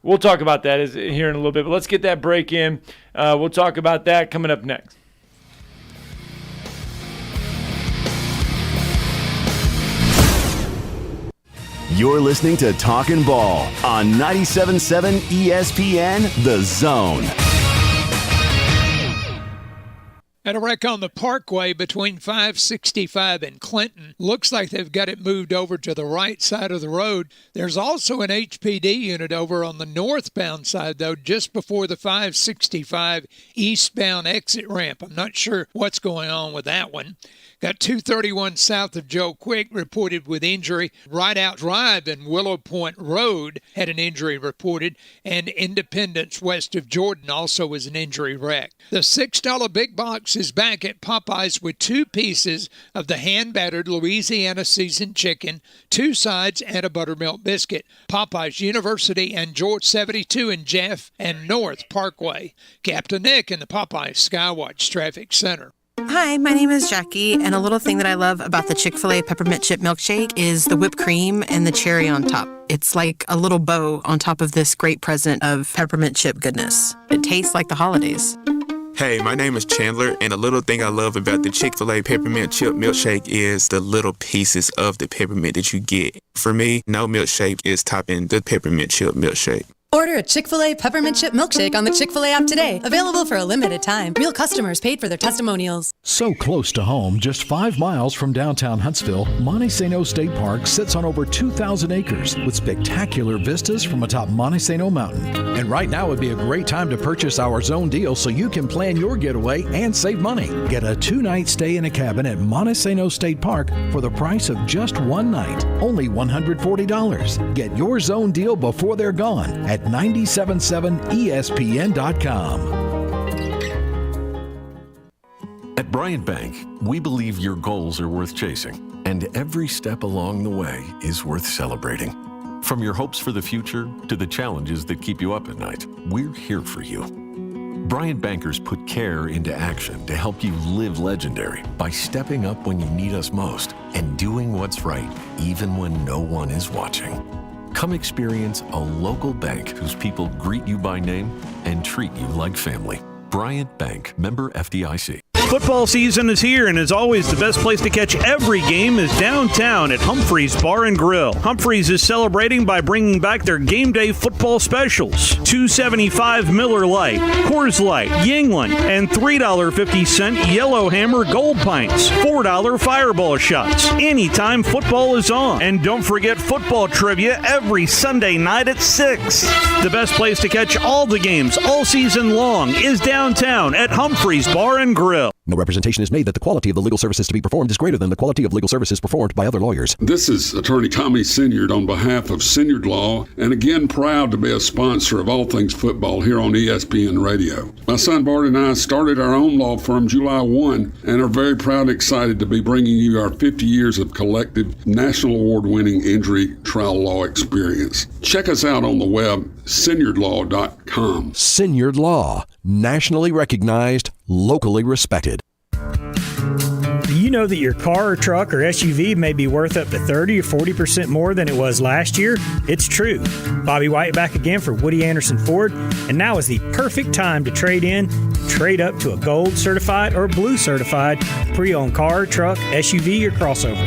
we'll talk about that here in a little bit, but let's get that break in. We'll talk about that coming up next. You're listening to Talkin' Ball on 97.7 ESPN, The Zone. At a wreck on the Parkway between 565 and Clinton. Looks like they've got it moved over to the right side of the road. There's also an HPD unit over on the northbound side, though, just before the 565 eastbound exit ramp. I'm not sure what's going on with that one. Got 231 south of Joe Quick reported with injury. Right Out Drive and Willow Point Road had an injury reported. And Independence west of Jordan also was an injury wreck. The $6 big box is back at Popeyes with 2 pieces of the hand-battered Louisiana seasoned chicken, 2 sides, and a buttermilk biscuit. Popeyes University and George 72 in Jeff and North Parkway. Captain Nick in the Popeyes Skywatch Traffic Center. Hi, my name is Jackie, and a little thing that I love about the Chick-fil-A Peppermint Chip Milkshake is the whipped cream and the cherry on top. It's like a little bow on top of this great present of peppermint chip goodness. It tastes like the holidays. Hey, my name is Chandler, and a little thing I love about the Chick-fil-A Peppermint Chip Milkshake is the little pieces of the peppermint that you get. For me, no milkshake is topping the Peppermint Chip Milkshake. Order a Chick-fil-A Peppermint Chip Milkshake on the Chick-fil-A app today. Available for a limited time. Real customers paid for their testimonials. So close to home, just 5 miles from downtown Huntsville, Montesano State Park sits on over 2,000 acres with spectacular vistas from atop Montesano Mountain. And right now would be a great time to purchase our zone deal so you can plan your getaway and save money. Get a 2-night stay in a cabin at Montesano State Park for the price of just 1 night, only $140. Get your zone deal before they're gone at 977ESPN.com. At Bryant Bank, we believe your goals are worth chasing, and every step along the way is worth celebrating. From your hopes for the future to the challenges that keep you up at night, we're here for you. Bryant Bankers put care into action to help you live legendary by stepping up when you need us most and doing what's right even when no one is watching. Come experience a local bank whose people greet you by name and treat you like family. Bryant Bank, member FDIC. Football season is here, and as always, the best place to catch every game is downtown at Humphrey's Bar and Grill. Humphrey's is celebrating by bringing back their game day football specials. $2.75 Miller Lite, Coors Light, Yingling, and $3.50 Yellowhammer Gold Pints. $4 Fireball shots. Anytime football is on. And don't forget football trivia every Sunday night at 6. The best place to catch all the games all season long is downtown at Humphrey's Bar and Grill. No representation is made that the quality of the legal services to be performed is greater than the quality of legal services performed by other lawyers. This is Attorney Tommy Sinyard on behalf of Sinyard Law, and again proud to be a sponsor of all things football here on ESPN Radio. My son Bart and I started our own law firm July 1 and are very proud and excited to be bringing you our 50 years of collective national award-winning injury trial law experience. Check us out on the web, sinyardlaw.com. Sinyard Law, nationally recognized, locally respected. Do you know that your car or truck or SUV may be worth up to 30 or 40% more than it was last year? It's true. Bobby White back again for Woody Anderson Ford, and now is the perfect time to trade in, trade up to a gold certified or blue certified pre-owned car, truck, SUV, or crossover.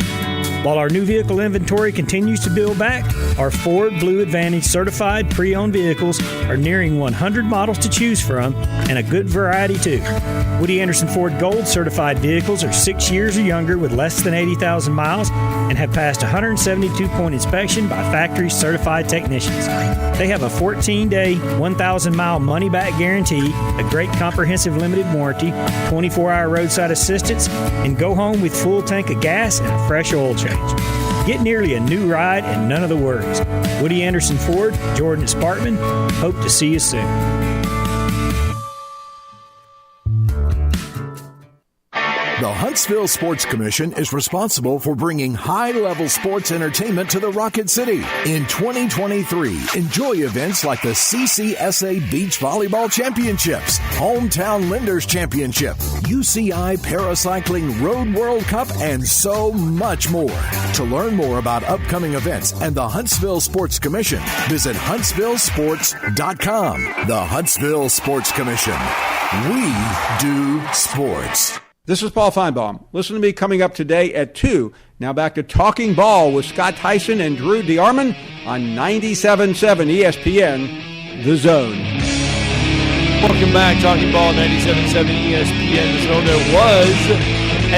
While our new vehicle inventory continues to build back, our Ford Blue Advantage certified pre-owned vehicles are nearing 100 models to choose from, and a good variety too. Woody Anderson Ford Gold certified vehicles are 6 years or younger with less than 80,000 miles and have passed 172-point inspection by factory certified technicians. They have a 14-day, 1,000-mile money-back guarantee, a great comprehensive limited warranty, 24-hour roadside assistance, and go home with full tank of gas and a fresh oil change. Get nearly a new ride and none of the worries. Woody Anderson Ford, Jordan at Sparkman. Hope to see you soon. The Huntsville Sports Commission is responsible for bringing high-level sports entertainment to the Rocket City. In 2023, enjoy events like the CCSA Beach Volleyball Championships, Hometown Lenders Championship, UCI Paracycling Road World Cup, and so much more. To learn more about upcoming events and the Huntsville Sports Commission, visit huntsvillesports.com. The Huntsville Sports Commission. We do sports. This is Paul Feinbaum. Listen to me coming up today at 2. Now back to Talking Ball with Scott Tyson and Drew DeArmond on 97.7 ESPN, The Zone. Welcome back. Talking Ball, 97.7 ESPN, The Zone. There was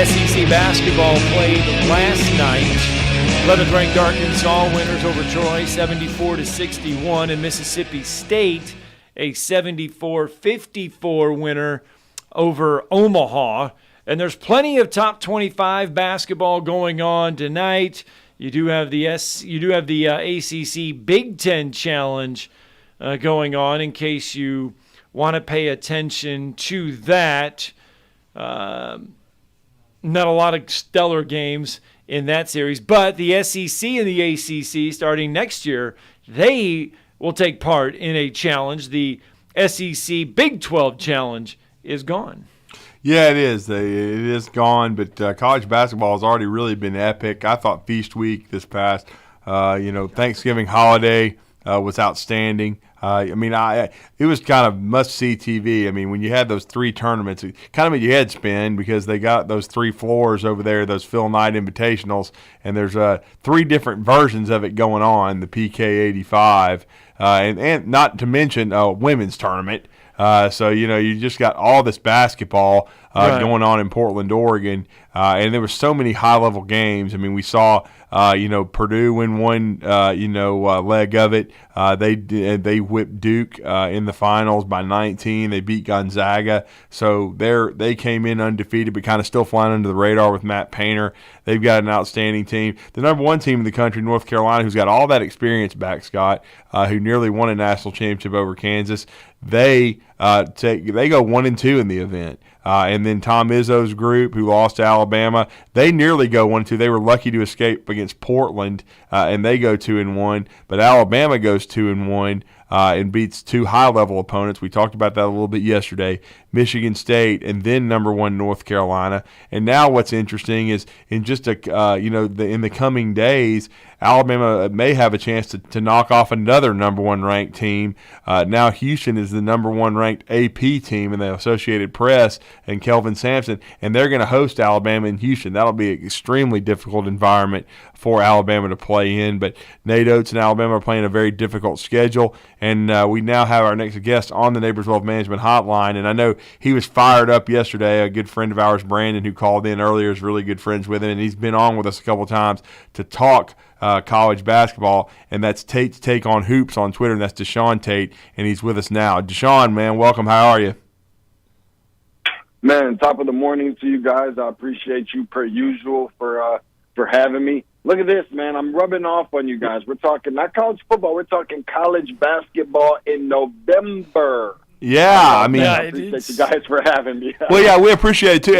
SEC basketball played last night. 11th ranked Arkansas winners over Troy, 74-61, and Mississippi State, a 74-54 winner over Omaha. And there's plenty of top 25 basketball going on tonight. You do have the ACC Big Ten Challenge going on in case you want to pay attention to that. Not a lot of stellar games in that series, but the SEC and the ACC starting next year, they will take part in a challenge. The SEC Big 12 Challenge is gone. Yeah, it is. It is gone, but college basketball has already really been epic. I thought Feast Week this past, Thanksgiving holiday was outstanding. It was kind of must-see TV. I mean, when you had those three tournaments, it kind of made your head spin because they got those three floors over there, those Phil Knight Invitationals, and there's three different versions of it going on, the PK85, and not to mention a women's tournament. So you just got all this basketball going on in Portland, Oregon, and there were so many high-level games. I mean, we saw Purdue win one leg of it. They whipped Duke in the finals by 19. They beat Gonzaga, so they came in undefeated, but kind of still flying under the radar with Matt Painter. They've got an outstanding team. The number one team in the country, North Carolina, who's got all that experience back, Scott, who nearly won a national championship over Kansas. They go 1-2 in the event. And then Tom Izzo's group, who lost to Alabama, they nearly go 1-2. They were lucky to escape against Portland, and they go 2-1. But Alabama goes 2-1 and beats two high-level opponents. We talked about that a little bit yesterday, Michigan State, and then number one North Carolina. And now what's interesting is in just in the coming days, Alabama may have a chance to knock off another number one ranked team. Now Houston is the number one ranked AP team in the Associated Press, and Kelvin Sampson, and they're going to host Alabama in Houston. That'll be an extremely difficult environment for Alabama to play in. But Nate Oates and Alabama are playing a very difficult schedule, and we now have our next guest on the Neighbors Wealth Management Hotline. And I know he was fired up yesterday. A good friend of ours, Brandon, who called in earlier, is really good friends with him, and he's been on with us a couple times to talk college basketball, and that's Tate's Take on Hoops on Twitter, and that's Deshaun Tate, and he's with us now. Deshaun, man, welcome. How are you? Man, top of the morning to you guys. I appreciate you per usual for having me. Look at this, man. I'm rubbing off on you guys. We're talking not college football. We're talking college basketball in November. Yeah, I appreciate you guys for having me. Well, yeah, we appreciate it too.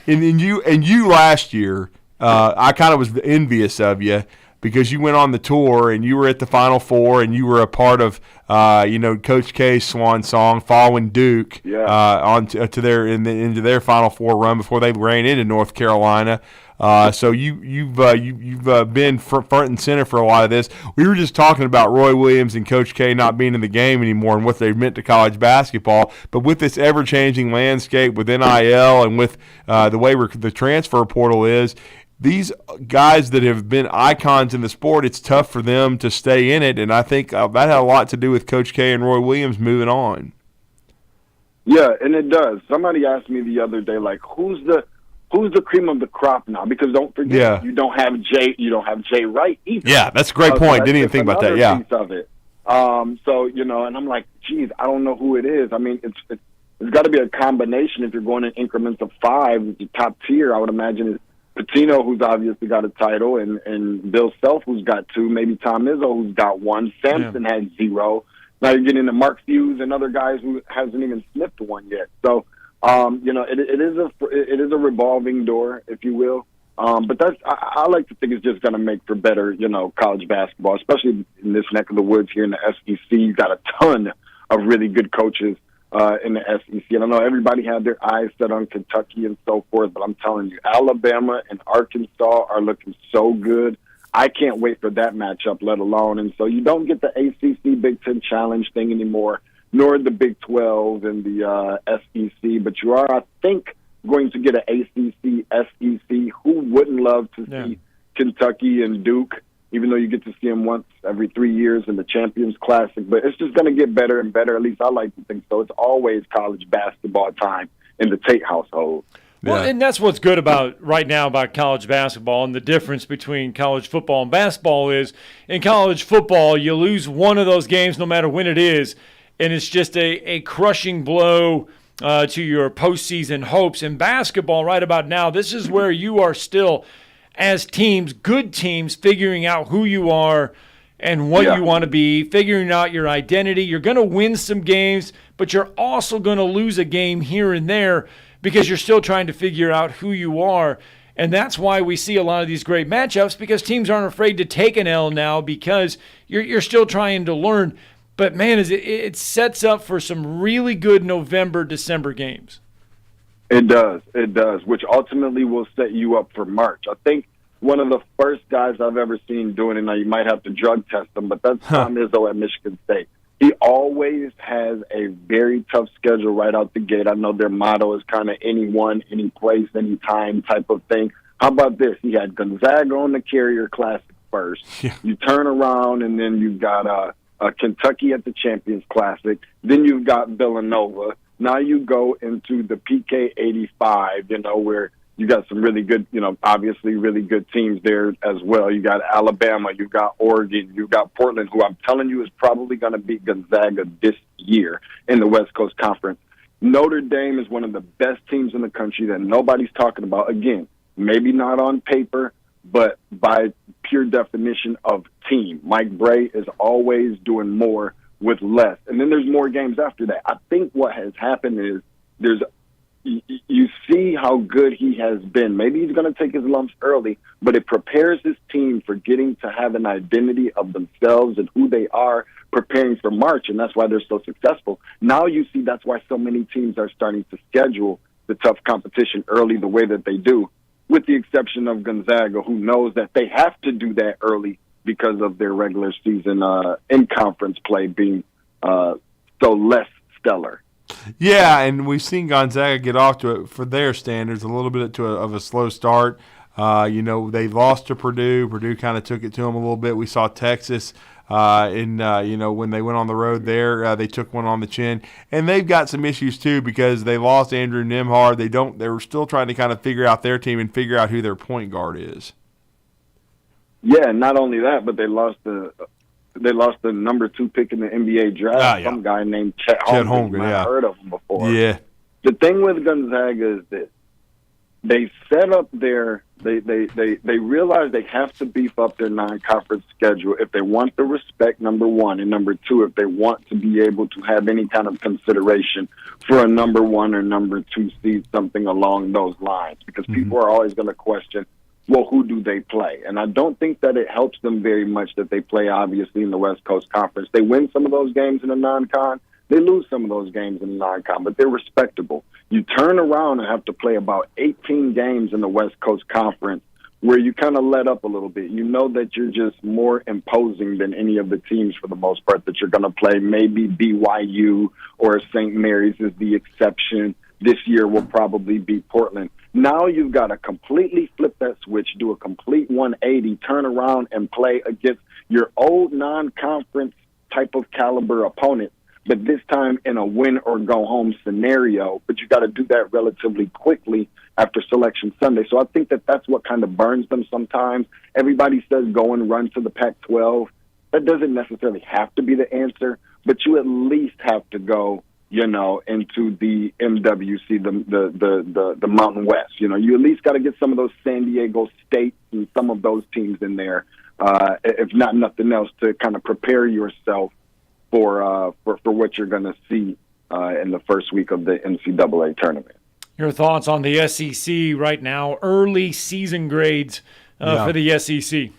And you last year, I kind of was envious of you because you went on the tour and you were at the Final Four and you were a part of Coach K's swan song following Duke into their Final Four run before they ran into North Carolina. So you've been front and center for a lot of this. We were just talking about Roy Williams and Coach K not being in the game anymore and what they've meant to college basketball. But with this ever-changing landscape, with NIL and with the way the transfer portal is, these guys that have been icons in the sport, it's tough for them to stay in it, and I think that had a lot to do with Coach K and Roy Williams moving on. Yeah, and it does. Somebody asked me the other day, like, who's the cream of the crop now? Because don't forget, you don't have Jay Wright either. Yeah, that's a great point. Didn't even think about that. Yeah, piece of it. So and I'm like, geez, I don't know who it is. I mean, it's got to be a combination. If you're going in increments of 5, the top tier, I would imagine, is Patino, who's obviously got a title, and Bill Self, who's got 2, maybe Tom Izzo, who's got 1. Sampson had 0. Now you're getting into Mark Hughes and other guys who hasn't even sniffed 1 yet. So, it is a revolving door, if you will. But I like to think it's just going to make for better, college basketball, especially in this neck of the woods here in the SEC. You've got a ton of really good coaches in the SEC. And I know everybody had their eyes set on Kentucky and so forth, but I'm telling you, Alabama and Arkansas are looking so good. I can't wait for that matchup, let alone. And so you don't get the ACC Big Ten Challenge thing anymore, nor the Big 12 and the SEC, but you are, I think, going to get an ACC, SEC. Who wouldn't love to see Kentucky and Duke, even though you get to see them once every 3 years in the Champions Classic? But it's just going to get better and better. At least I like to think so. It's always college basketball time in the Tate household. Well, and that's what's good about right now about college basketball, and the difference between college football and basketball is in college football, you lose one of those games no matter when it is, and it's just a crushing blow to your postseason hopes. In basketball right about now, this is where you are still, as teams, good teams, figuring out who you are and what you want to be, figuring out your identity. You're going to win some games, but you're also going to lose a game here and there because you're still trying to figure out who you are. And that's why we see a lot of these great matchups, because teams aren't afraid to take an L now because you're still trying to learn. But, man, it sets up for some really good November, December games. It does, which ultimately will set you up for March. I think one of the first guys I've ever seen doing it, now you might have to drug test them, but that's Tom Izzo at Michigan State. He always has a very tough schedule right out the gate. I know their motto is kind of anyone, any place, any time type of thing. How about this? He had Gonzaga on the Carrier Classic first. Yeah. You turn around, and then you've got Kentucky at the Champions Classic. Then you've got Villanova. Now you go into the PK 85, where you got some really good, obviously really good teams there as well. You got Alabama, you got Oregon, you got Portland, who I'm telling you is probably going to beat Gonzaga this year in the West Coast Conference. Notre Dame is one of the best teams in the country that nobody's talking about. Again, maybe not on paper, but by pure definition of team. Mike Bray is always doing more with less. And then there's more games after that. I think what has happened is you see how good he has been. Maybe he's going to take his lumps early, but it prepares his team for getting to have an identity of themselves and who they are, preparing for March, and that's why they're so successful. Now you see that's why so many teams are starting to schedule the tough competition early the way that they do, with the exception of Gonzaga, who knows that they have to do that early because of their regular season in-conference play being so less stellar. Yeah, and we've seen Gonzaga get off to it, for their standards, a little bit of a slow start. They lost to Purdue. Purdue kind of took it to them a little bit. We saw Texas when they went on the road there, they took one on the chin. And they've got some issues too because they lost Andrew Nembhard. They were still trying to kind of figure out their team and figure out who their point guard is. Yeah, not only that, but they lost the number 2 pick in the NBA draft. Some guy named Chet Holmgren. I've heard of him before. Yeah. The thing with Gonzaga is this: they set up they realize they have to beef up their non-conference schedule if they want the respect, number 1, and number 2, if they want to be able to have any kind of consideration for a number 1 or number 2 seed, something along those lines, because people are always going to question, well, who do they play? And I don't think that it helps them very much that they play, obviously, in the West Coast Conference. They win some of those games in the non-con. They lose some of those games in the non-con, but they're respectable. You turn around and have to play about 18 games in the West Coast Conference where you kind of let up a little bit. You know that you're just more imposing than any of the teams for the most part that you're going to play. Maybe BYU or St. Mary's is the exception. This year will probably be Portland. Now you've got to completely flip that switch, do a complete 180, turn around and play against your old non-conference type of caliber opponent, but this time in a win-or-go-home scenario. But you got to do that relatively quickly after Selection Sunday. So I think that that's what kind of burns them sometimes. Everybody says go and run to the Pac-12. That doesn't necessarily have to be the answer, but you at least have to go, into the MWC, the Mountain West. You at least got to get some of those San Diego State and some of those teams in there, if not nothing else, to kind of prepare yourself for what you're going to see in the first week of the NCAA tournament. Your thoughts on the SEC right now, early season grades for the SEC?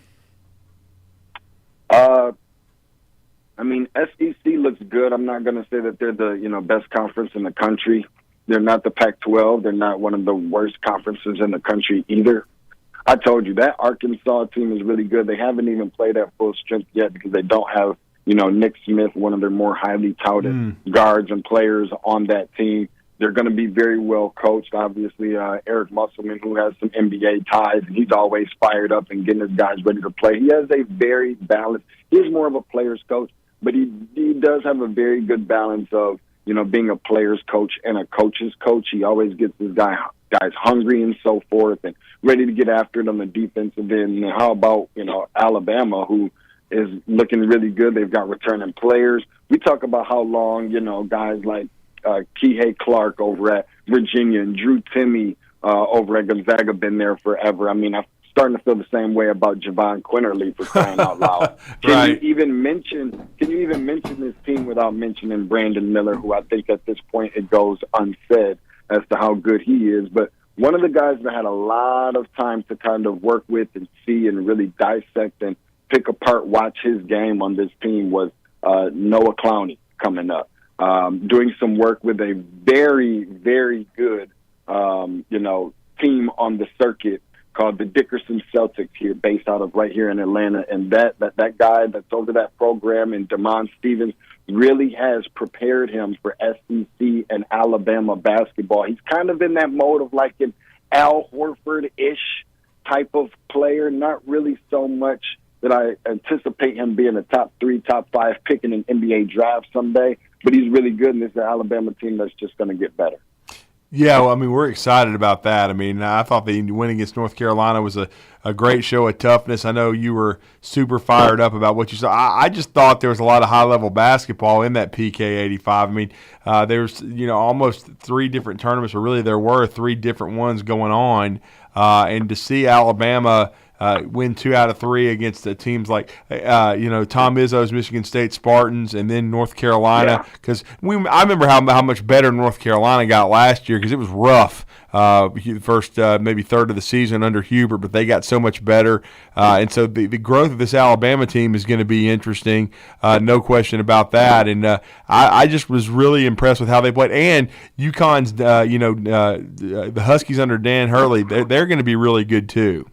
SEC looks good. I'm not going to say that they're the best conference in the country. They're not the Pac-12. They're not one of the worst conferences in the country either. I told you that Arkansas team is really good. They haven't even played at full strength yet because they don't have Nick Smith, one of their more highly touted guards and players on that team. They're going to be very well coached. Obviously, Eric Musselman, who has some NBA ties, and he's always fired up and getting his guys ready to play. He has a very balanced. He's more of a player's coach, but he does have a very good balance of being a player's coach and a coach's coach. He always gets his guys hungry and so forth, and ready to get after it on the defensive end. And how about Alabama, who is looking really good? They've got returning players. We talk about how long guys like Kihei Clark over at Virginia and Drew Timme over at Gonzaga been there forever. I'm starting to feel the same way about Javon Quinterly, for crying out loud. Can you even mention this team without mentioning Brandon Miller, who I think at this point it goes unsaid as to how good he is. But one of the guys that had a lot of time to kind of work with and see and really dissect and pick apart, watch his game on this team was Noah Clowney coming up. Doing some work with a very, very good, team on the circuit called the Dickerson Celtics here, based out of right here in Atlanta. And that guy that's over that program, and DeMond Stevens, really has prepared him for SEC and Alabama basketball. He's kind of in that mode of like an Al Horford-ish type of player, not really so much that I anticipate him being a top 3, top 5 pick in an NBA draft someday, but he's really good, and this is an Alabama team that's just going to get better. Yeah, well, we're excited about that. I thought the win against North Carolina was a great show of toughness. I know you were super fired up about what you saw. I just thought there was a lot of high-level basketball in that PK 85. There's almost 3 different tournaments, or really there were 3 different ones going on, and to see Alabama win 2 out of 3 against the teams like, Tom Izzo's Michigan State Spartans, and then North Carolina. Because I remember how much better North Carolina got last year, because it was rough first maybe third of the season under Hubert, but they got so much better. And so the growth of this Alabama team is going to be interesting, no question about that. And I just was really impressed with how they played. And UConn's, the Huskies under Dan Hurley, they're going to be really good too.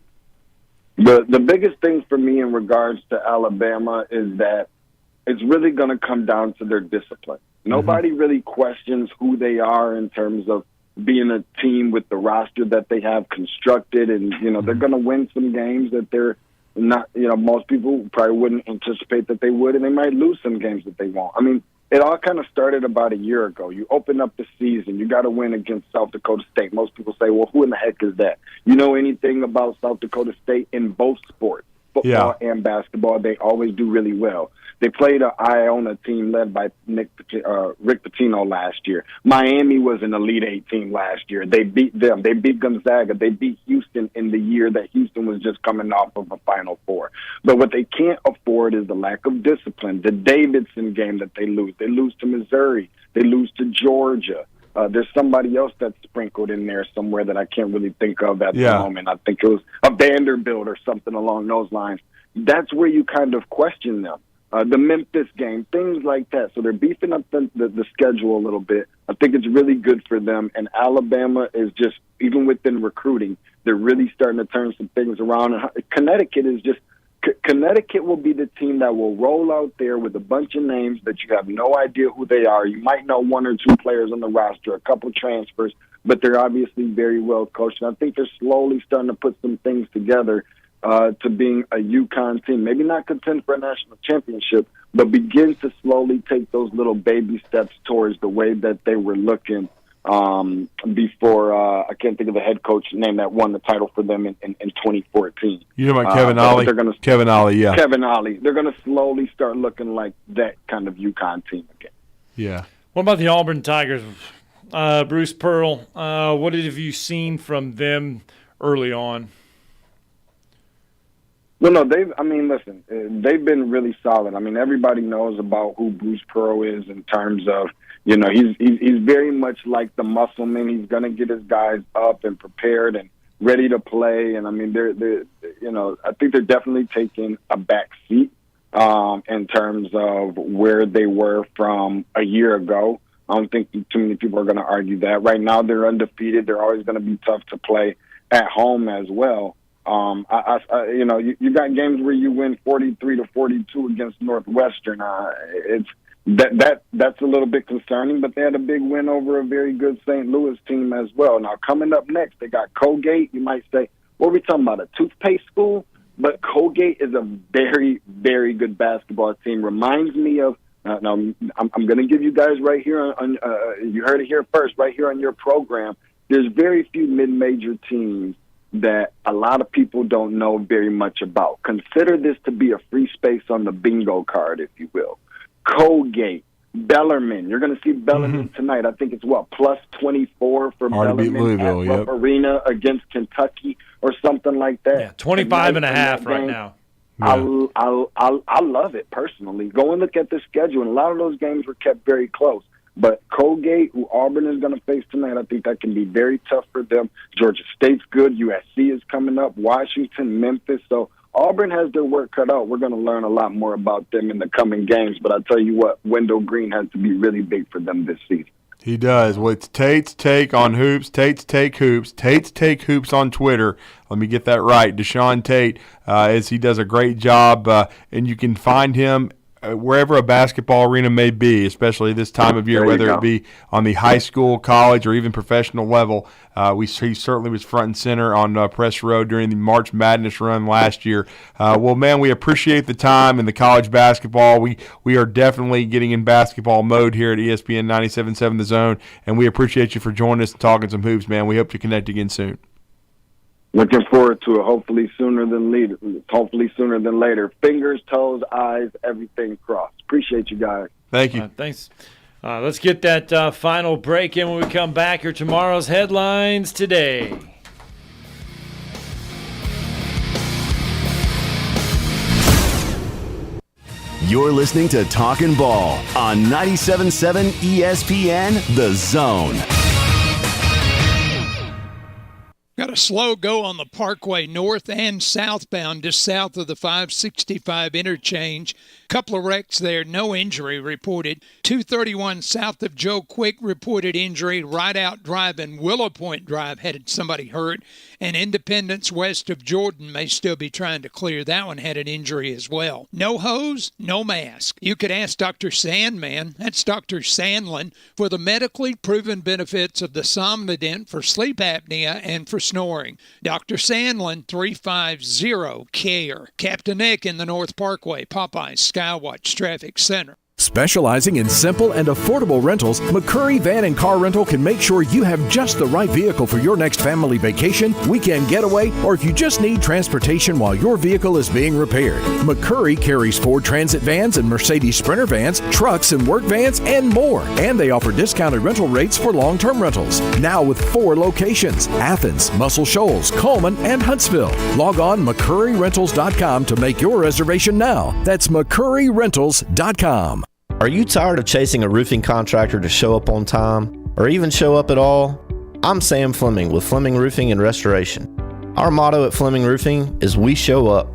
The biggest thing for me in regards to Alabama is that it's really going to come down to their discipline. Nobody really questions who they are in terms of being a team with the roster that they have constructed, and they're going to win some games that they're not. Most people probably wouldn't anticipate that they would, and they might lose some games that they won't. It all kind of started about a year ago. You open up the season, you got to win against South Dakota State. Most people say, well, who in the heck is that? You know anything about South Dakota State in both sports, football and basketball? They always do really well. They played an Iona team led by Rick Pitino last year. Miami was an Elite Eight team last year. They beat them. They beat Gonzaga. They beat Houston in the year that Houston was just coming off of a Final Four. But what they can't afford is the lack of discipline. The Davidson game that they lose. They lose to Missouri. They lose to Georgia. There's somebody else that's sprinkled in there somewhere that I can't really think of at the moment. I think it was a Vanderbilt or something along those lines. That's where you kind of question them. The Memphis game, things like that. So they're beefing up the schedule a little bit. I think it's really good for them. And Alabama is just, even within recruiting, they're really starting to turn some things around. And Connecticut will be the team that will roll out there with a bunch of names that you have no idea who they are. You might know 1 or 2 players on the roster, a couple transfers, but they're obviously very well coached. And I think they're slowly starting to put some things together to being a UConn team. Maybe not contend for a national championship, but begin to slowly take those little baby steps towards the way that they were looking before I can't think of the head coach name that won the title for them in 2014. You know about Kevin Ollie? Kevin Ollie, yeah. Kevin Ollie. They're going to slowly start looking like that kind of UConn team again. Yeah. What about the Auburn Tigers? Bruce Pearl, what have you seen from them early on? Well, no, listen, they've been really solid. I mean, everybody knows about who Bruce Pearl is in terms of, he's very much like the muscleman. He's going to get his guys up and prepared and ready to play. And I mean, they're I think they're definitely taking a back seat in terms of where they were from a year ago. I don't think too many people are going to argue that. Right now, they're undefeated. They're always going to be tough to play at home as well. You got games where you win 43-42 against Northwestern. That's a little bit concerning, but they had a big win over a very good St. Louis team as well. Now, coming up next, they got Colgate. You might say, what are we talking about, a toothpaste school? But Colgate is a very, very good basketball team. Reminds me of, now I'm going to give you guys right here, you heard it here first, right here on your program. There's very few mid-major teams that a lot of people don't know very much about. Consider this to be a free space on the bingo card, if you will. Colgate, Bellarmine. You're going to see Bellarmine tonight. I think it's plus 24 for Bellarmine at Rupp Arena against Kentucky or something like that. Yeah, 25.5 right now. Yeah. I love it personally. Go and look at the schedule, and a lot of those games were kept very close. But Colgate, who Auburn is going to face tonight, I think that can be very tough for them. Georgia State's good. USC is coming up. Washington, Memphis. So Auburn has their work cut out. We're going to learn a lot more about them in the coming games. But I'll tell you what, Wendell Green has to be really big for them this season. He does. Well, it's Tate's Take on Hoops, Tate's Take Hoops, Tate's Take Hoops on Twitter. Let me get that right. Deshaun Tate, as he does a great job, and you can find him wherever a basketball arena may be, especially this time of year, whether it be on the high school, college, or even professional level. He certainly was front and center on Press Road during the March Madness run last year. Well, man, we appreciate the time and the college basketball. We are definitely getting in basketball mode here at ESPN 97.7 The Zone, and we appreciate you for joining us and talking some hoops, man. We hope to connect again soon. Looking forward to it. Hopefully sooner than later. Fingers, toes, eyes, everything crossed. Appreciate you guys. Thank you. Thanks. Let's get that final break in when we come back. Here tomorrow's headlines today. You're listening to Talkin' Ball on 97.7 ESPN The Zone. Got a slow go on the Parkway north and southbound, just south of the 565 interchange. Couple of wrecks there, no injury reported. 231 south of Joe Quick reported injury. Right Out Drive and Willow Point Drive had somebody hurt. And Independence west of Jordan may still be trying to clear. That one had an injury as well. No hose, no mask. You could ask Dr. Sandman, that's Dr. Sandlin, for the medically proven benefits of the Somnodent for sleep apnea and for snoring. Dr. Sandlin, 350-CARE. Captain Nick in the North Parkway, Popeyes, Skywatch Traffic Center. Specializing in simple and affordable rentals, McCurry Van and Car Rental can make sure you have just the right vehicle for your next family vacation, weekend getaway, or if you just need transportation while your vehicle is being repaired. McCurry carries Ford Transit vans and Mercedes Sprinter vans, trucks and work vans, and more. And they offer discounted rental rates for long-term rentals. Now with 4 locations: Athens, Muscle Shoals, Coleman, and Huntsville. Log on McCurryRentals.com to make your reservation now. That's McCurryRentals.com. Are you tired of chasing a roofing contractor to show up on time, or even show up at all? I'm Sam Fleming with Fleming Roofing and Restoration. Our motto at Fleming Roofing is we show up.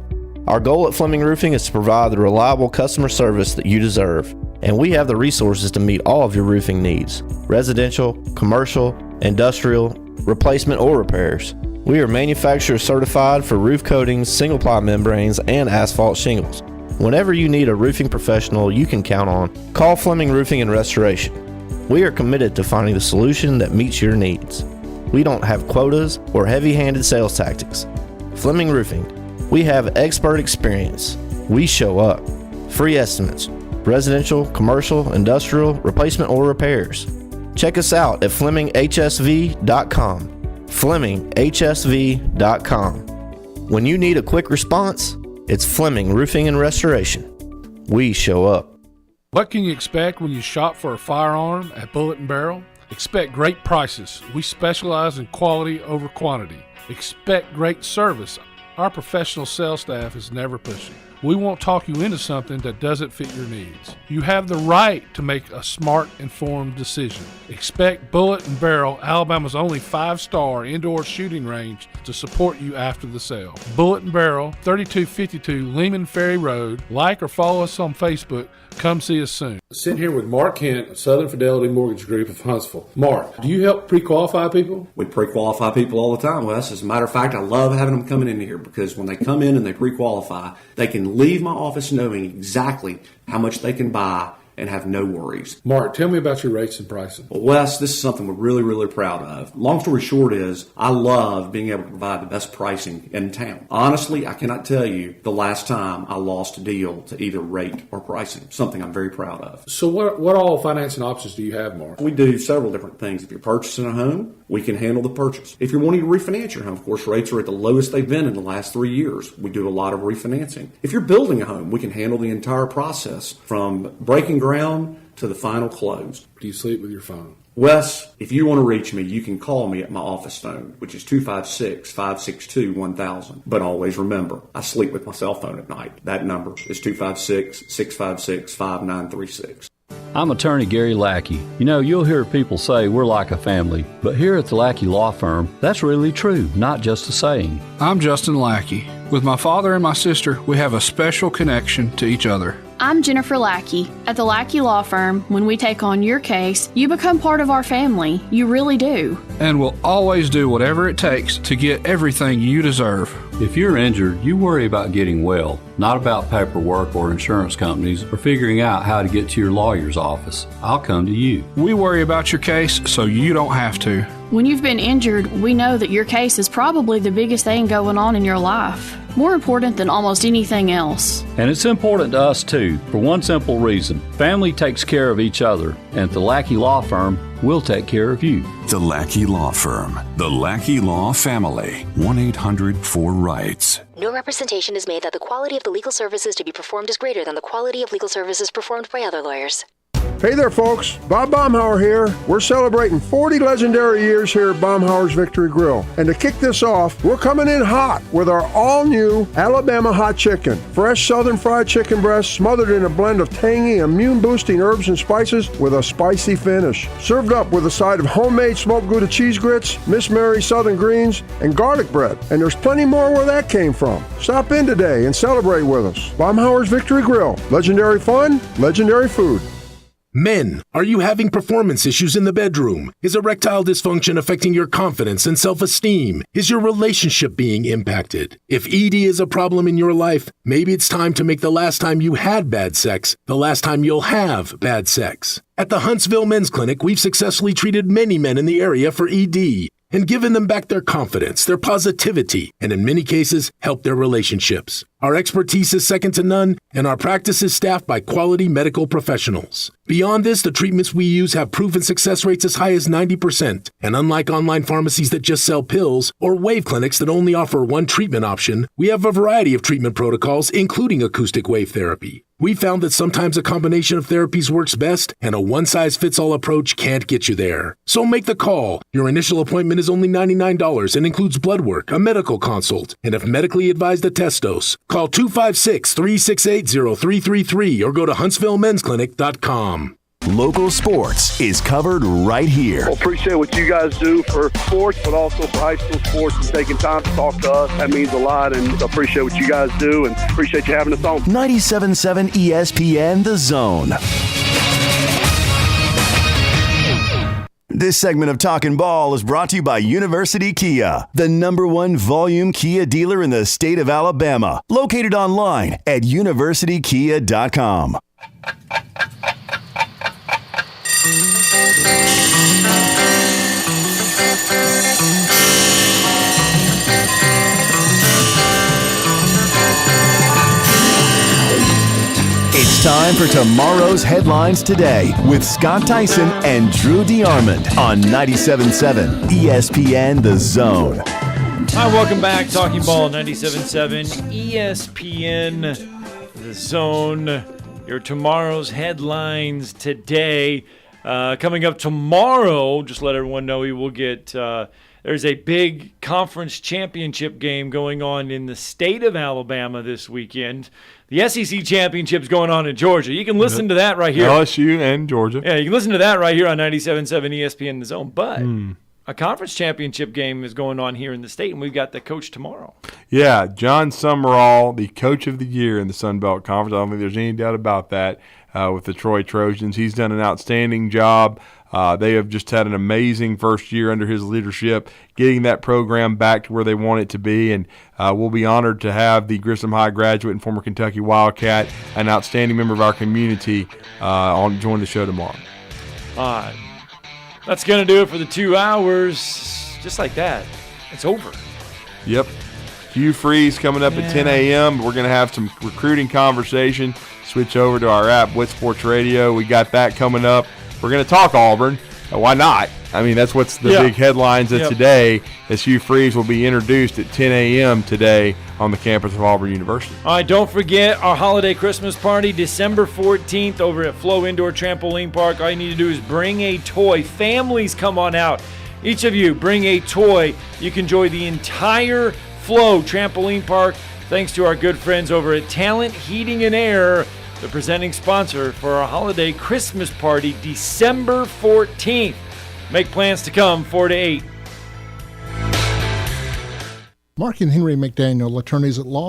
Our goal at Fleming Roofing is to provide the reliable customer service that you deserve, and we have the resources to meet all of your roofing needs: residential, commercial, industrial, replacement, or repairs. We are manufacturer certified for roof coatings, single-ply membranes, and asphalt shingles. Whenever you need a roofing professional you can count on, call Fleming Roofing and Restoration. We are committed to finding the solution that meets your needs. We don't have quotas or heavy-handed sales tactics. Fleming Roofing. We have expert experience. We show up. Free estimates. Residential, commercial, industrial, replacement, or repairs. Check us out at FlemingHSV.com. FlemingHSV.com. When you need a quick response, it's Fleming Roofing and Restoration. We show up. What can you expect when you shop for a firearm at Bullet & Barrel? Expect great prices. We specialize in quality over quantity. Expect great service. Our professional sales staff is never pushy. We won't talk you into something that doesn't fit your needs. You have the right to make a smart, informed decision. Expect Bullet & Barrel, Alabama's only 5-star indoor shooting range, to support you after the sale. Bullet & Barrel, 3252 Lehman Ferry Road. Like or follow us on Facebook. Come see us soon. Sitting here with Mark Kent of Southern Fidelity Mortgage Group of Huntsville. Mark, do you help pre-qualify people? We pre-qualify people all the time, Wes. As a matter of fact, I love having them coming in here because when they come in and they pre-qualify, they can leave my office knowing exactly how much they can buy and have no worries. Mark, tell me about your rates and pricing. Well, Wes, this is something we're really, really proud of. Long story short is, I love being able to provide the best pricing in town. Honestly, I cannot tell you the last time I lost a deal to either rate or pricing, something I'm very proud of. So what all financing options do you have, Mark? We do several different things. If you're purchasing a home, we can handle the purchase. If you're wanting to refinance your home, of course, rates are at the lowest they've been in the last 3 years. We do a lot of refinancing. If you're building a home, we can handle the entire process from breaking ground to the final close. Do you sleep with your phone? Wes, if you want to reach me, you can call me at my office phone, which is 256-562-1000. But always remember, I sleep with my cell phone at night. That number is 256-656-5936. I'm attorney Gary Lackey. You know, you'll hear people say we're like a family, but here at the Lackey Law Firm, that's really true, not just a saying. I'm Justin Lackey. With my father and my sister, we have a special connection to each other. I'm Jennifer Lackey. At the Lackey Law Firm, when we take on your case, you become part of our family. You really do. And we'll always do whatever it takes to get everything you deserve. If you're injured, you worry about getting well, not about paperwork or insurance companies or figuring out how to get to your lawyer's office. I'll come to you. We worry about your case so you don't have to. When you've been injured, we know that your case is probably the biggest thing going on in your life. More important than almost anything else. And it's important to us too, for one simple reason. Family takes care of each other, and at the Lackey Law Firm, we'll take care of you. The Lackey Law Firm. The Lackey Law Family. 1-800-4-RIGHTS. No representation is made that the quality of the legal services to be performed is greater than the quality of legal services performed by other lawyers. Hey there, folks. Bob Baumhauer here. We're celebrating 40 legendary years here at Baumhauer's Victory Grill. And to kick this off, we're coming in hot with our all-new Alabama Hot Chicken. Fresh southern fried chicken breast smothered in a blend of tangy, immune-boosting herbs and spices with a spicy finish. Served up with a side of homemade smoked Gouda cheese grits, Miss Mary southern greens, and garlic bread. And there's plenty more where that came from. Stop in today and celebrate with us. Baumhauer's Victory Grill. Legendary fun, legendary food. Men, are you having performance issues in the bedroom? Is erectile dysfunction affecting your confidence and self-esteem? Is your relationship being impacted? If ED is a problem in your life, maybe it's time to make the last time you had bad sex the last time you'll have bad sex. At the Huntsville Men's Clinic, we've successfully treated many men in the area for ED and given them back their confidence, their positivity, and in many cases, helped their relationships. Our expertise is second to none, and our practice is staffed by quality medical professionals. Beyond this, the treatments we use have proven success rates as high as 90%. And unlike online pharmacies that just sell pills or wave clinics that only offer one treatment option, we have a variety of treatment protocols, including acoustic wave therapy. We found that sometimes a combination of therapies works best, and a one-size-fits-all approach can't get you there. So make the call. Your initial appointment is only $99 and includes blood work, a medical consult, and if medically advised, a test dose. Call 256-368-0333 or go to HuntsvilleMen'sClinic.com. Local sports is covered right here. Well, appreciate what you guys do for sports, but also for high school sports and taking time to talk to us. That means a lot, and appreciate what you guys do and appreciate you having us on. 97.7 ESPN The Zone. This segment of Talkin' Ball is brought to you by University Kia, the #1 volume Kia dealer in the state of Alabama. Located online at universitykia.com. time for tomorrow's headlines today with Scott Tyson and Drew DeArmond on 97.7 ESPN The Zone. Hi, welcome back. Talking Ball 97.7 ESPN The Zone. Your tomorrow's headlines today. Coming up tomorrow, just let everyone know we will get, there's a big conference championship game going on in the state of Alabama this weekend. The SEC championship's going on in Georgia. You can listen to that right here. LSU and Georgia. Yeah, you can listen to that right here on 97.7 ESPN The Zone. But a conference championship game is going on here in the state, and we've got the coach tomorrow. Yeah, John Summerall, the coach of the year in the Sun Belt Conference. I don't think there's any doubt about that with the Troy Trojans. He's done an outstanding job. They have just had an amazing first year under his leadership, getting that program back to where they want it to be. And we'll be honored to have the Grissom High graduate and former Kentucky Wildcat, an outstanding member of our community, join the show tomorrow. All right. That's going to do it for the 2 hours. Just like that, it's over. Yep. Hugh Freeze coming up at 10 a.m. We're going to have some recruiting conversation. Switch over to our app, Blitz Sports Radio. We got that coming up. We're going to talk Auburn. Why not? I mean, that's what's the big headlines of today, as Hugh Freeze will be introduced at 10 a.m. today on the campus of Auburn University. All right, don't forget our holiday Christmas party, December 14th over at Flow Indoor Trampoline Park. All you need to do is bring a toy. Families, come on out. Each of you, bring a toy. You can enjoy the entire Flow Trampoline Park thanks to our good friends over at Talent Heating and Air, the presenting sponsor for our holiday Christmas party, December 14th. Make plans to come 4 to 8. Mark and Henry McDaniel, attorneys at law.